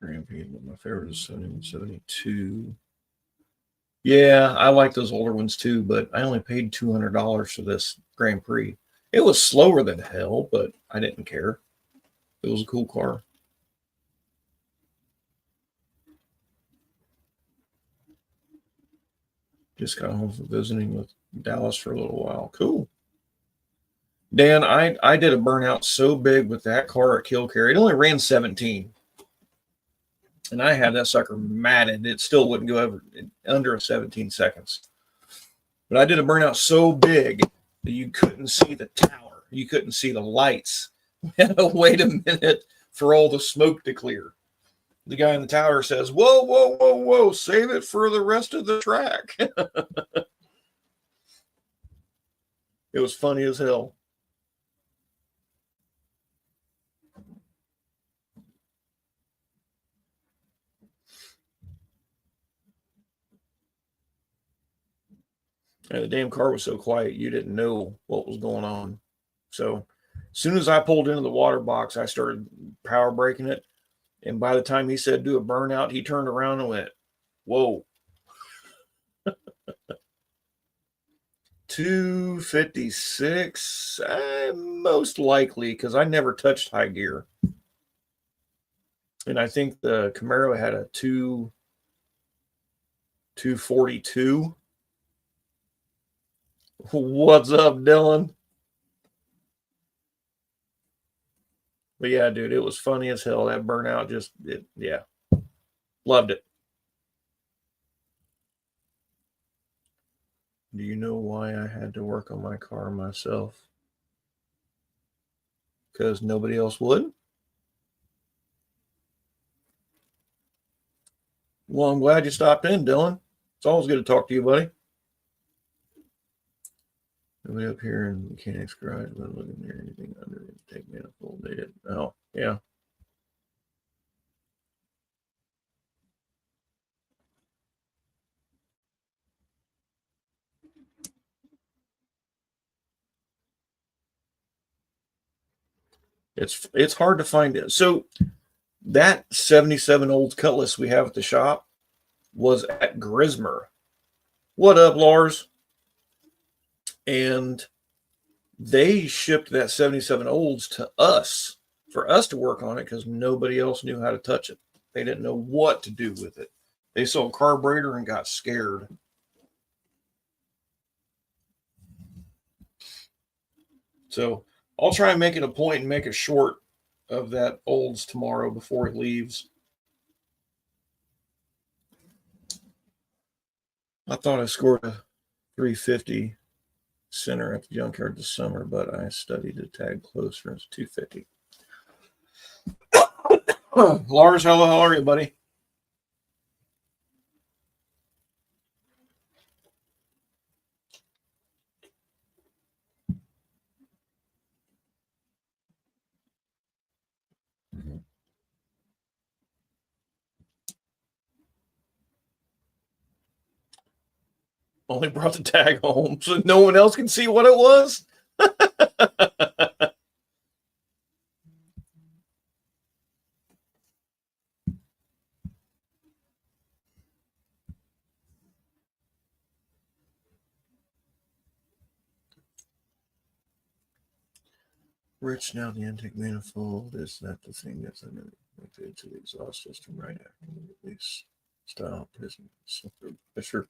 Grand Prix, but my favorite is 72. Yeah, I like those older ones too, but I only paid $200 for this Grand Prix. It was slower than hell, but I didn't care. It was a cool car. Just got home from visiting with Dallas for a little while. Cool. Dan, I did a burnout so big with that car at Killcare. It only ran 17. And I had that sucker matted. It still wouldn't go ever under 17 seconds. But I did a burnout so big that you couldn't see the tower. You couldn't see the lights. We had to wait a minute for all the smoke to clear. The guy in the tower says, whoa, whoa, whoa, whoa, save it for the rest of the track. It was funny as hell. And the damn car was so quiet, you didn't know what was going on. So as soon as I pulled into the water box, I started power braking it. And by the time he said do a burnout, he turned around and went, whoa. 256, most likely, because I never touched high gear. And I think the Camaro had a 242. What's up, Dylan? But yeah, dude, it was funny as hell. That burnout yeah. Loved it. Do you know why I had to work on my car myself? Because nobody else would? Well, I'm glad you stopped in, Dylan. It's always good to talk to you, buddy. Nobody up here in mechanics garage wasn't looking near anything under it. Take manifold. They did. Oh, yeah. It's hard to find it. So that 77 Olds Cutlass we have at the shop was at Grismer. What up, Lars? And they shipped that 77 Olds to us for us to work on it because nobody else knew how to touch it. They didn't know what to do with it. They saw a carburetor and got scared. So I'll try and make it a point and make a short of that Olds tomorrow before it leaves. I thought I scored a 350 center at the junkyard this summer, but I studied a tag closer. It's 250. Lars, hello, how are you, buddy? Only brought the tag home so no one else can see what it was. Rich, now the intake manifold, is that the thing that's connected to the exhaust system right after the release style piston? Sure.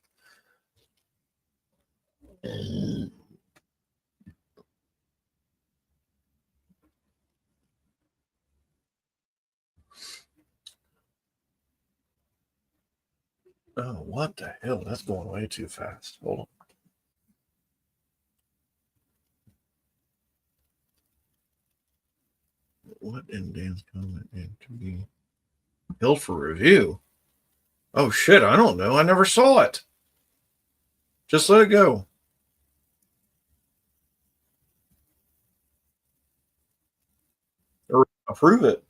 Oh, what the hell? That's going way too fast. Hold on. What in Dan's comment to be held for review? Oh shit, I don't know. I never saw it. Just let it go. Or approve it.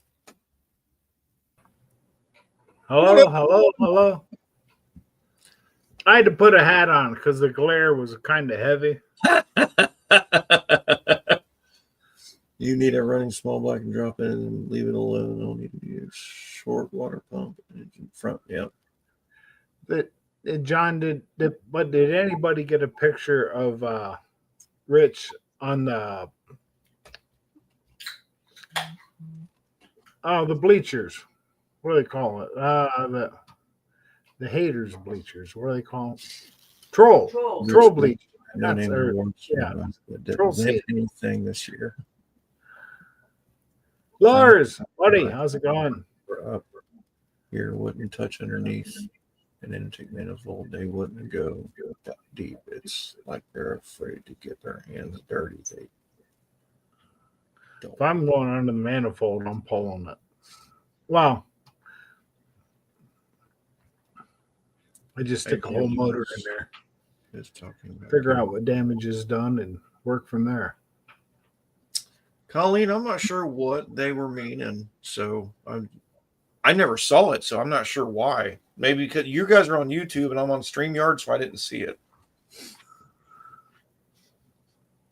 Hello, hello, hello. I had to put a hat on because the glare was kind of heavy. You need a running small block and drop in and leave it alone. Don't need to be a short water pump engine front. Yep. John, did anybody get a picture of Rich on the bleachers? What do they call it? The haters bleachers. What do they call it? Troll bleachers. No That's name or- awards. yeah. Didn't Troll win seat. anything this year. Lars, buddy, how's it going? We're up here, wouldn't touch underneath an intake manifold. They wouldn't go that deep. It's like they're afraid to get their hands dirty. They don't. If I'm going under the manifold, I'm pulling it. Well, I just stick a whole motor in there, Is talking about figure out what damage is done, and work from there. Colleen, I'm not sure what they were meaning. So I never saw it, so I'm not sure why. Maybe because you guys are on YouTube and I'm on StreamYard, so I didn't see it.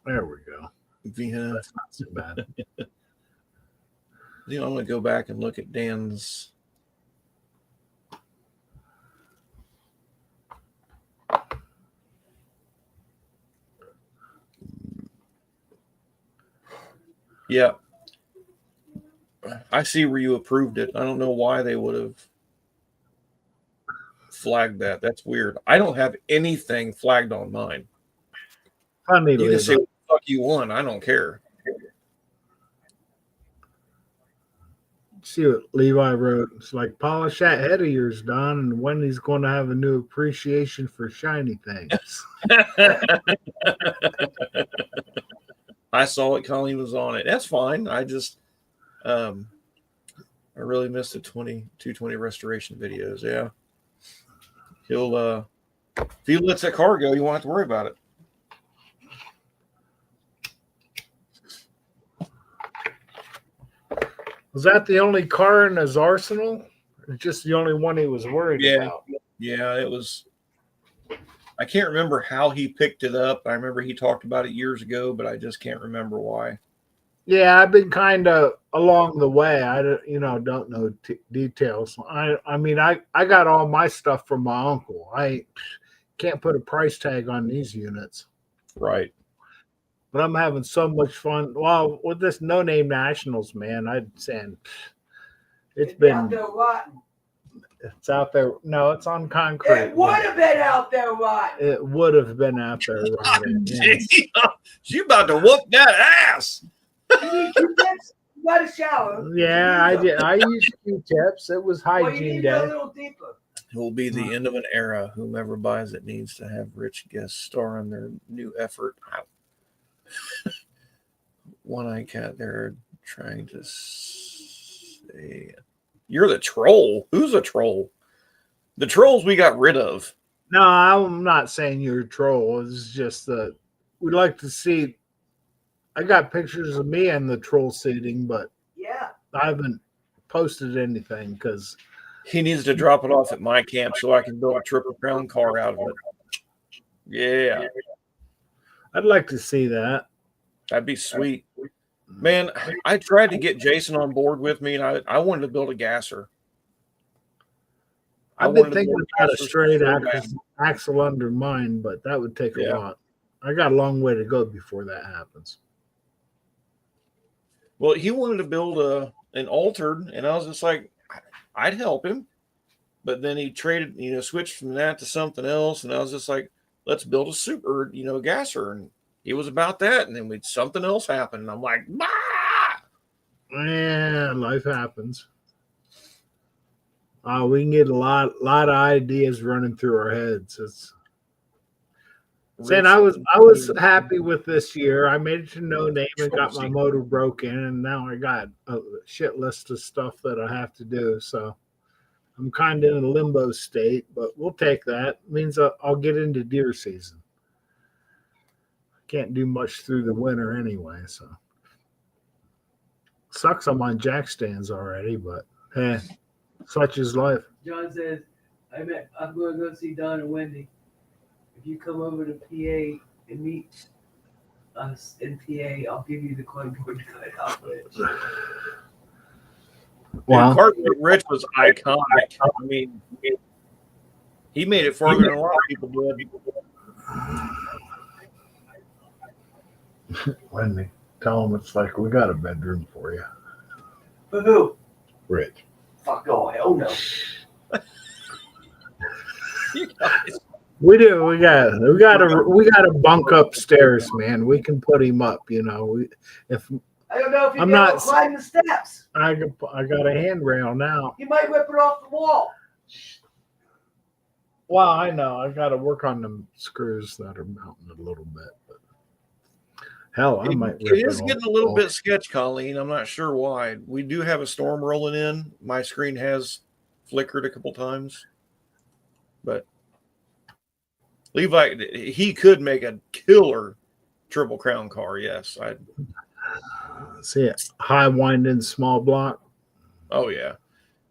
There we go. Yeah. That's not so bad. I'm gonna go back and look at Dan's. Yeah. I see where you approved it. I don't know why they would have flagged that. That's weird. I don't have anything flagged on mine. Funny, You can Levi. say what the fuck you want. I don't care. See what Levi wrote. It's like, polish that head of yours, Don, and Wendy's going to have a new appreciation for shiny things. I saw it. Colleen was on it. That's fine. I just, I really missed the 220 restoration videos. Yeah. He'll, if he lets that car go, you won't have to worry about it. Was that the only car in his arsenal? Or just the only one he was worried about? Yeah, it was. I can't remember how he picked it up. I remember he talked about it years ago, but I just can't remember why. Yeah, I've been kind of along the way. I don't know details. I mean, I got all my stuff from my uncle. I can't put a price tag on these units, Right. but I'm having so much fun. Well, with this No Name Nationals, man, I'd say it's been. It's out there. No, it's on concrete. It would have been out there, right? It would have been out there. Rotting, yes. She about to whoop that ass. You need Q-tips? You got a shower. Yeah, I did. I used Q-tips. It was Well, you hygiene need to go a day. little deeper. It will be the end of an era. Whomever buys it needs to have Rich guest star in their new effort. One-eyed cat, they're trying to say, you're the troll. Who's a troll? The trolls we got rid of. No, I'm not saying you're a troll. It's just that we'd like to see. I got pictures of me and the troll seating, but Yeah. I haven't posted anything because He needs to drop it off at my camp so I can build a Triple Crown car out of it. Yeah, I'd like to see that. that'd be sweet. Man, I tried to get Jason on board with me, and I wanted to build a gasser. I I've been wanted to thinking build about a gasser straight so bad. axle under mine, but that would take a Yeah. lot. I got a long way to go before that happens. Well, he wanted to build an altered, and I was just like, I'd help him. But then he traded, switched from that to something else, and I was just like, let's build a super, gasser. And he was about that, and then something else happened. And I'm like, bah! Yeah, life happens. We can get a lot of ideas running through our heads. It's saying I was happy with this year. I made it to No Name and got my motor broken, and now I got a shit list of stuff that I have to do. So I'm kind of in a limbo state, but we'll take that. It means I'll get into deer season. Can't do much through the winter anyway, so sucks I'm on jack stands already, but Such is life. John says, I'm going to go see Don and Wendy. If you come over to PA and meet us in PA, I'll give you the cardboard cutout. Wow. Dude, Cardboard Rich was iconic. I mean, he made it farther than a lot of people did. Wendy, tell him it's like we got a bedroom for you, For who? Rich. Fuck, oh, hell no. You guys. We do. We got a bunk upstairs, man. We can put him up. You know, if I don't know if you I'm can not- climb the steps. I got a handrail now. You might rip it off the wall. Well, I know. I got to work on them screws that are mounting a little bit. But hell, I might. Rip It is off getting a the little wall. bit sketch, Colleen. I'm not sure why. We do have a storm rolling in. My screen has flickered a couple times, but Levi, he could make a killer Triple Crown car. Yes, I. See it. High winding small block. Oh yeah,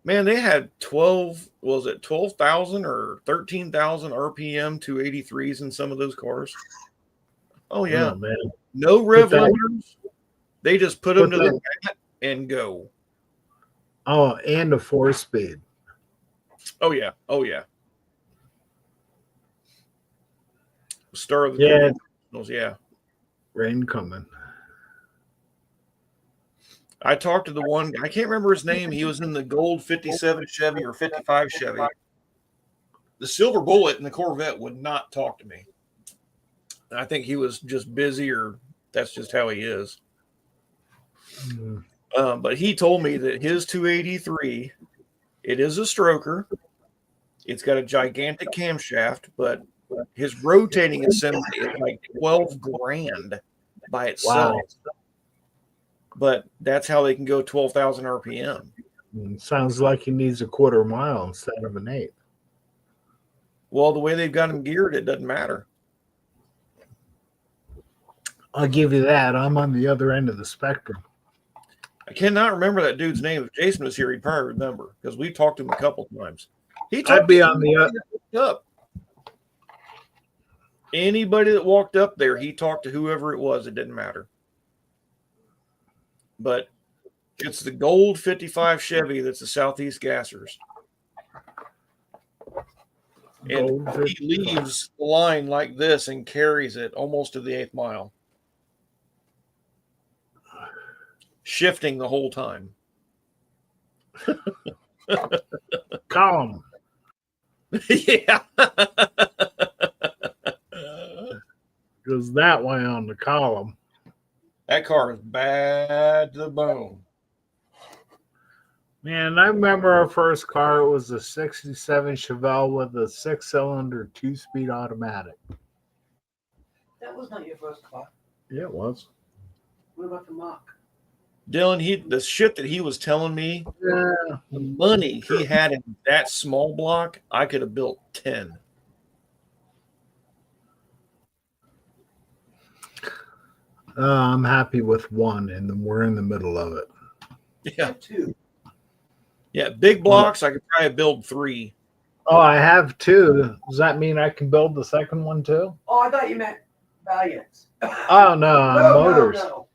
man. They had 12,000 or 13,000 RPM 283s in some of those cars. Oh yeah, Oh, man. no rev Put that- limiters. They just put them put to the that- mat and go. Oh, and a 4-speed. Oh yeah. Oh yeah. Star of the Yeah. Nationals, yeah. Rain coming. I talked to the one, I can't remember his name. He was in the gold 57 Chevy or 55 Chevy. The Silver Bullet in the Corvette would not talk to me. I think he was just busy, or that's just how he is. Mm. But he told me that his 283, it is a stroker. It's got a gigantic camshaft, but his rotating assembly is like 12 grand by itself. Wow. But that's how they can go 12,000 RPM. Sounds like he needs a quarter mile instead of an eighth. Well, the way they've got him geared, it doesn't matter. I'll give you that. I'm on the other end of the spectrum. I cannot remember that dude's name. If Jason was here, he'd probably remember because we talked to him a couple times. He I'd talked be to on the anybody that walked up. Anybody that walked up there, he talked to whoever it was. It didn't matter. But it's the gold 55 Chevy that's the Southeast Gassers. And Gold he leaves the line like this and carries it almost to the 8th mile, shifting the whole time. column. Yeah. Goes that way on the column. That car is bad to the bone. Man, I remember our first car. It was a 67 Chevelle with a 6-cylinder 2-speed automatic. That was not your first car. Yeah, it was. What about the Mach? Dylan, the shit that he was telling me, Yeah. the money he had in that small block, I could have built 10. I'm happy with one, and then we're in the middle of it. Yeah. Two. Yeah. Big blocks, I could probably build 3. Oh, I have two. Does that mean I can build the second one too? Oh, I thought you meant Valiants. Oh no, on motors. No.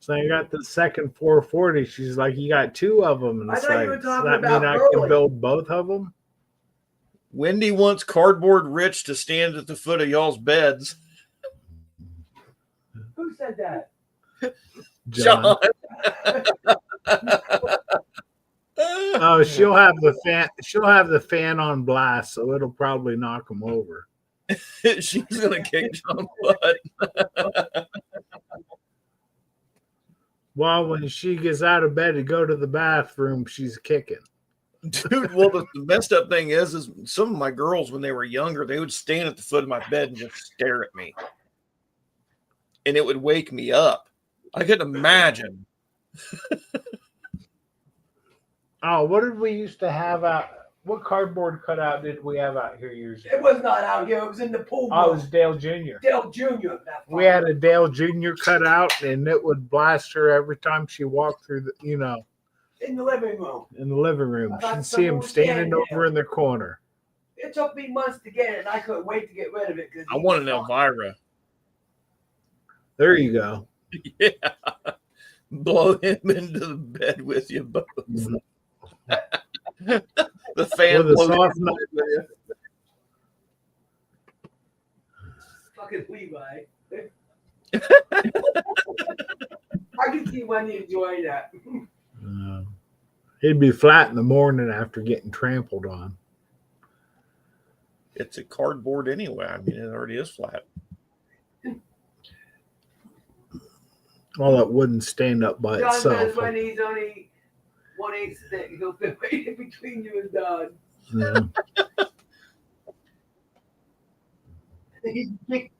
So I got the second 440. She's like, you got two of them, and I it's thought like, you were does talking that mean about I Burley. can build both of them? Wendy wants Cardboard Rich to stand at the foot of y'all's beds. Who said that? John. Oh, she'll have the fan. She'll have the fan on blast, so it'll probably knock him over. She's gonna kick John's butt. Well, when she gets out of bed to go to the bathroom, she's kicking. Dude, well, the messed up thing is some of my girls, when they were younger, they would stand at the foot of my bed and just stare at me. And it would wake me up. I couldn't imagine. Oh, what did we used to have out? What cardboard cutout did we have out here years ago? It was not out here. It was in the pool. Oh, it was Dale Jr. Dale Jr. That We had a Dale Jr. cutout, and it would blast her every time she walked through the, in the living room. In the living room. I You thought should see someone him was standing standing over there. in the corner. It took me months to get it, and I couldn't wait to get rid of it. I want an Elvira. There you go. Yeah. Blow him into the bed with you both. Mhm. The fan With a blows soft him with you. Fucking Levi. I can see Wendy enjoying that. He'd be flat in the morning after getting trampled on. It's a cardboard anyway. I mean, it already is flat. All that wouldn't stand up by John itself. says Wendy's only 1/8 thick. He'll fit right in between you and Don. Yeah. You kick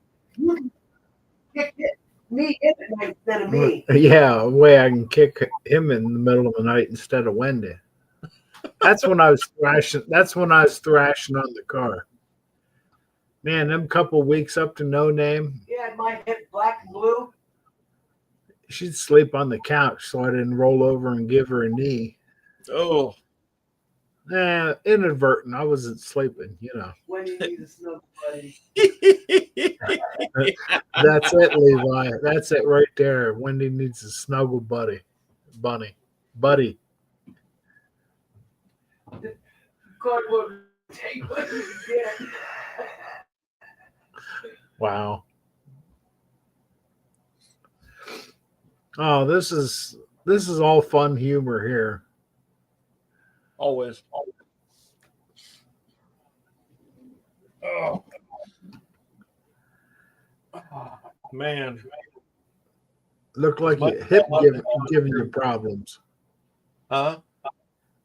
me in at night instead of me. Yeah, a way I can kick him in the middle of the night instead of Wendy. That's when I was thrashing. That's when I was thrashing on the car. Man, them couple weeks up to no name, Yeah, my hip black and blue. she'd sleep on the couch so I didn't roll over and give her a knee. Oh, Inadvertent. I wasn't sleeping, Wendy needs a snuggle buddy. That's it, Levi. That's it right there. Wendy needs a snuggle buddy. Buddy. Cardboard take what you get. Wow. Oh, this is all fun humor here. always. Oh. Man. Look like your hip giving you problems. Huh?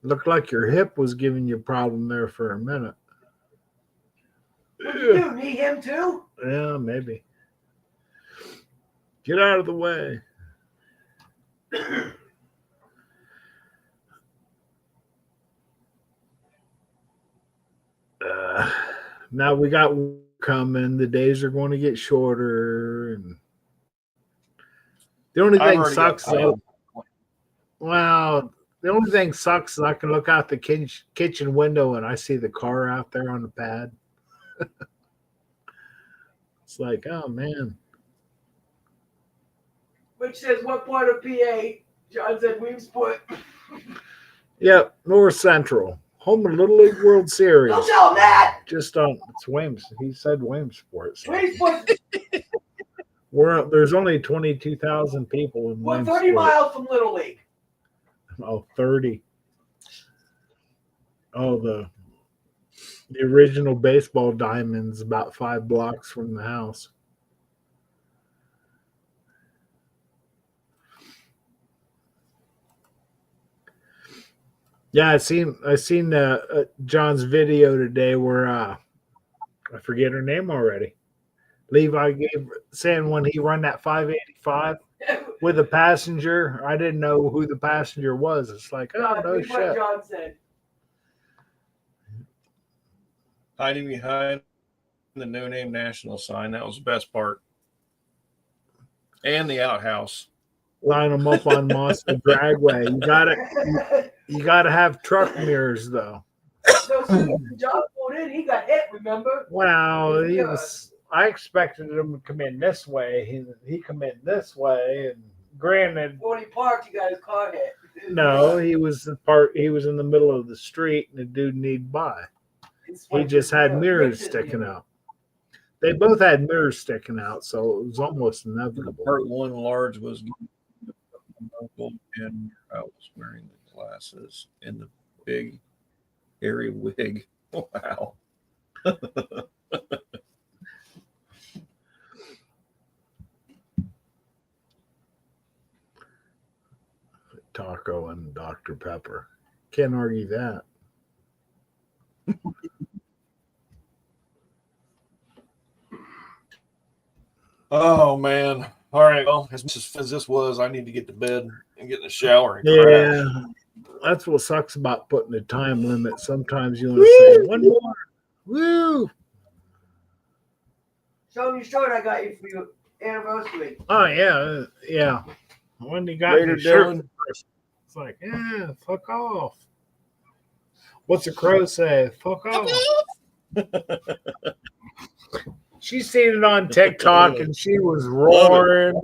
Looked like your hip was giving you a problem there for a minute. What you do? Need him too? Yeah, maybe. Get out of the way. Now we got coming. The days are going to get shorter, and the only I've thing already sucks. got- Well, the only thing sucks is I can look out the kitchen window and I see the car out there on the pad. It's like, oh man. Which says what part of PA? John said Williamsport. Yep, North Central, home of Little League World Series. Don't tell him that. Just on it's Williams. He said Williamsport. So Williamsport. there's only 22,000 people in We're Williamsport. 30 miles from Little League. Oh, 30. Oh, the original baseball diamond's about 5 blocks from the house. Yeah, I seen John's video today where I forget her name already. Levi saying when he run that 585 with a passenger, I didn't know who the passenger was. It's like, oh John, no read what shit. John said. Hiding behind the No Name National sign. That was the best part. And the outhouse. Line them up on Monster Dragway. You gotta have truck mirrors though. So John pulled in, he got hit, remember? Wow, I expected him to come in this way. He come in this way, and granted, When he parked, he got his car hit. no, he was in the middle of the street, and the dude need by. He just had mirrors sticking out. They both had mirrors sticking out, so it was almost inevitable. Part one large was and I was wearing the glasses and the big hairy wig. Wow. Taco and Dr. Pepper. Can't argue that. Oh man. All right. Well, as much as this was, I need to get to bed and get in the shower and crash. Yeah, that's what sucks about putting a time limit. Sometimes you want to say one more. Woo! Show me your shirt I got you for your anniversary. Oh yeah. When you got Later, your shirt Dylan. It's like, yeah, fuck off. What's a crow say? Fuck off. She seen it on TikTok and she was roaring.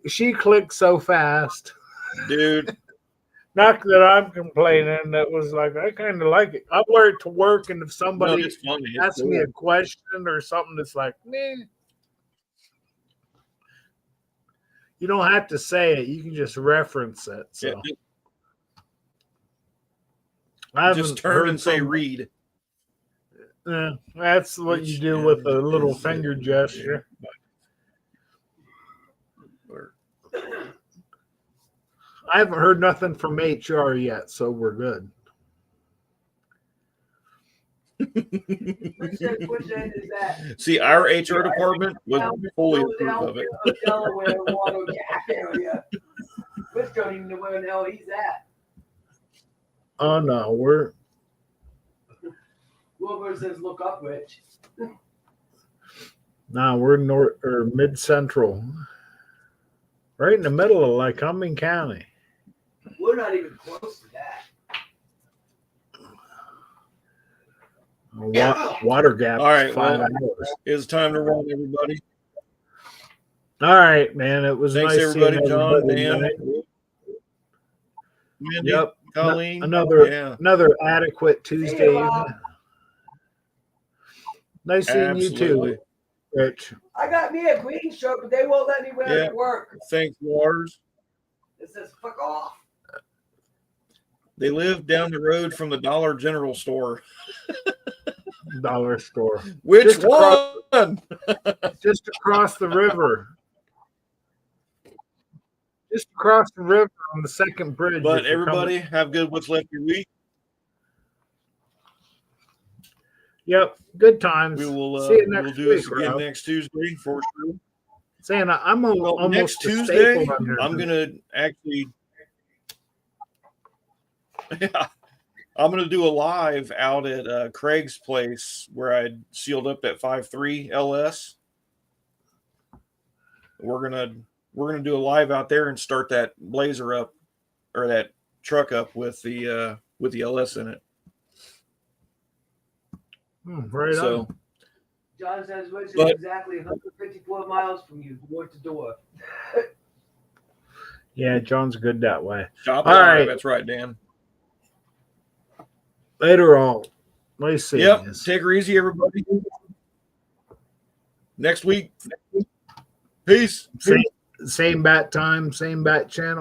She clicked so fast. Dude. Not that I'm complaining. That was like I kind of like it. I wear it to work, and if somebody it's funny. It's asks me cool. a question or something that's like, meh, you don't have to say it. You can just reference it. So Yeah, I haven't just turn heard and say from- read. That's what you do with a little finger gesture. I haven't heard nothing from HR yet, so we're good. Which end is that? See, our HR department was fully approved of Philadelphia, it. Delaware, Water Gap area. Rich don't even know where the hell he's at. Oh no, we're Whoever says look up, Rich. north or mid central, right in the middle of Lycoming County. We're not even close to that. Water gap. All right, 5 well, hours. It's time to run, everybody. All right, man. It was Thanks, nice everybody. seeing John, everybody Dan, tonight. Mandy, Yep. Colleen. Another Yeah, adequate Tuesday See you, evening. Bob. Nice seeing you absolutely. too, Rich. I got me a green shirt, but they won't let me wear it Yeah. to work. Thanks, Lars. It says fuck off. They live down the road from the Dollar General store. Dollar store. Which Just across- one? Just across the river. Just across the river on the second bridge. But if you're everybody, have good what's left of your week. Yep. Good times. We will See you we'll next do this week, again Rob. next Tuesday for sure. Saying I'm Well, almost next a Tuesday, staple under I'm here. gonna actually, I'm gonna do a live out at Craig's place where I sealed up that 5.3 LS. We're gonna do a live out there and start that Blazer up or that truck up with the LS in it. Right So on. John says Rich is But- exactly 154 miles from you, door to door. Yeah, John's good that way. shop All live, right. that's right, Dan. Later all. Nice seeing Yep. you. Take her easy, everybody. Next week. Peace. Same bat time, same bat channel.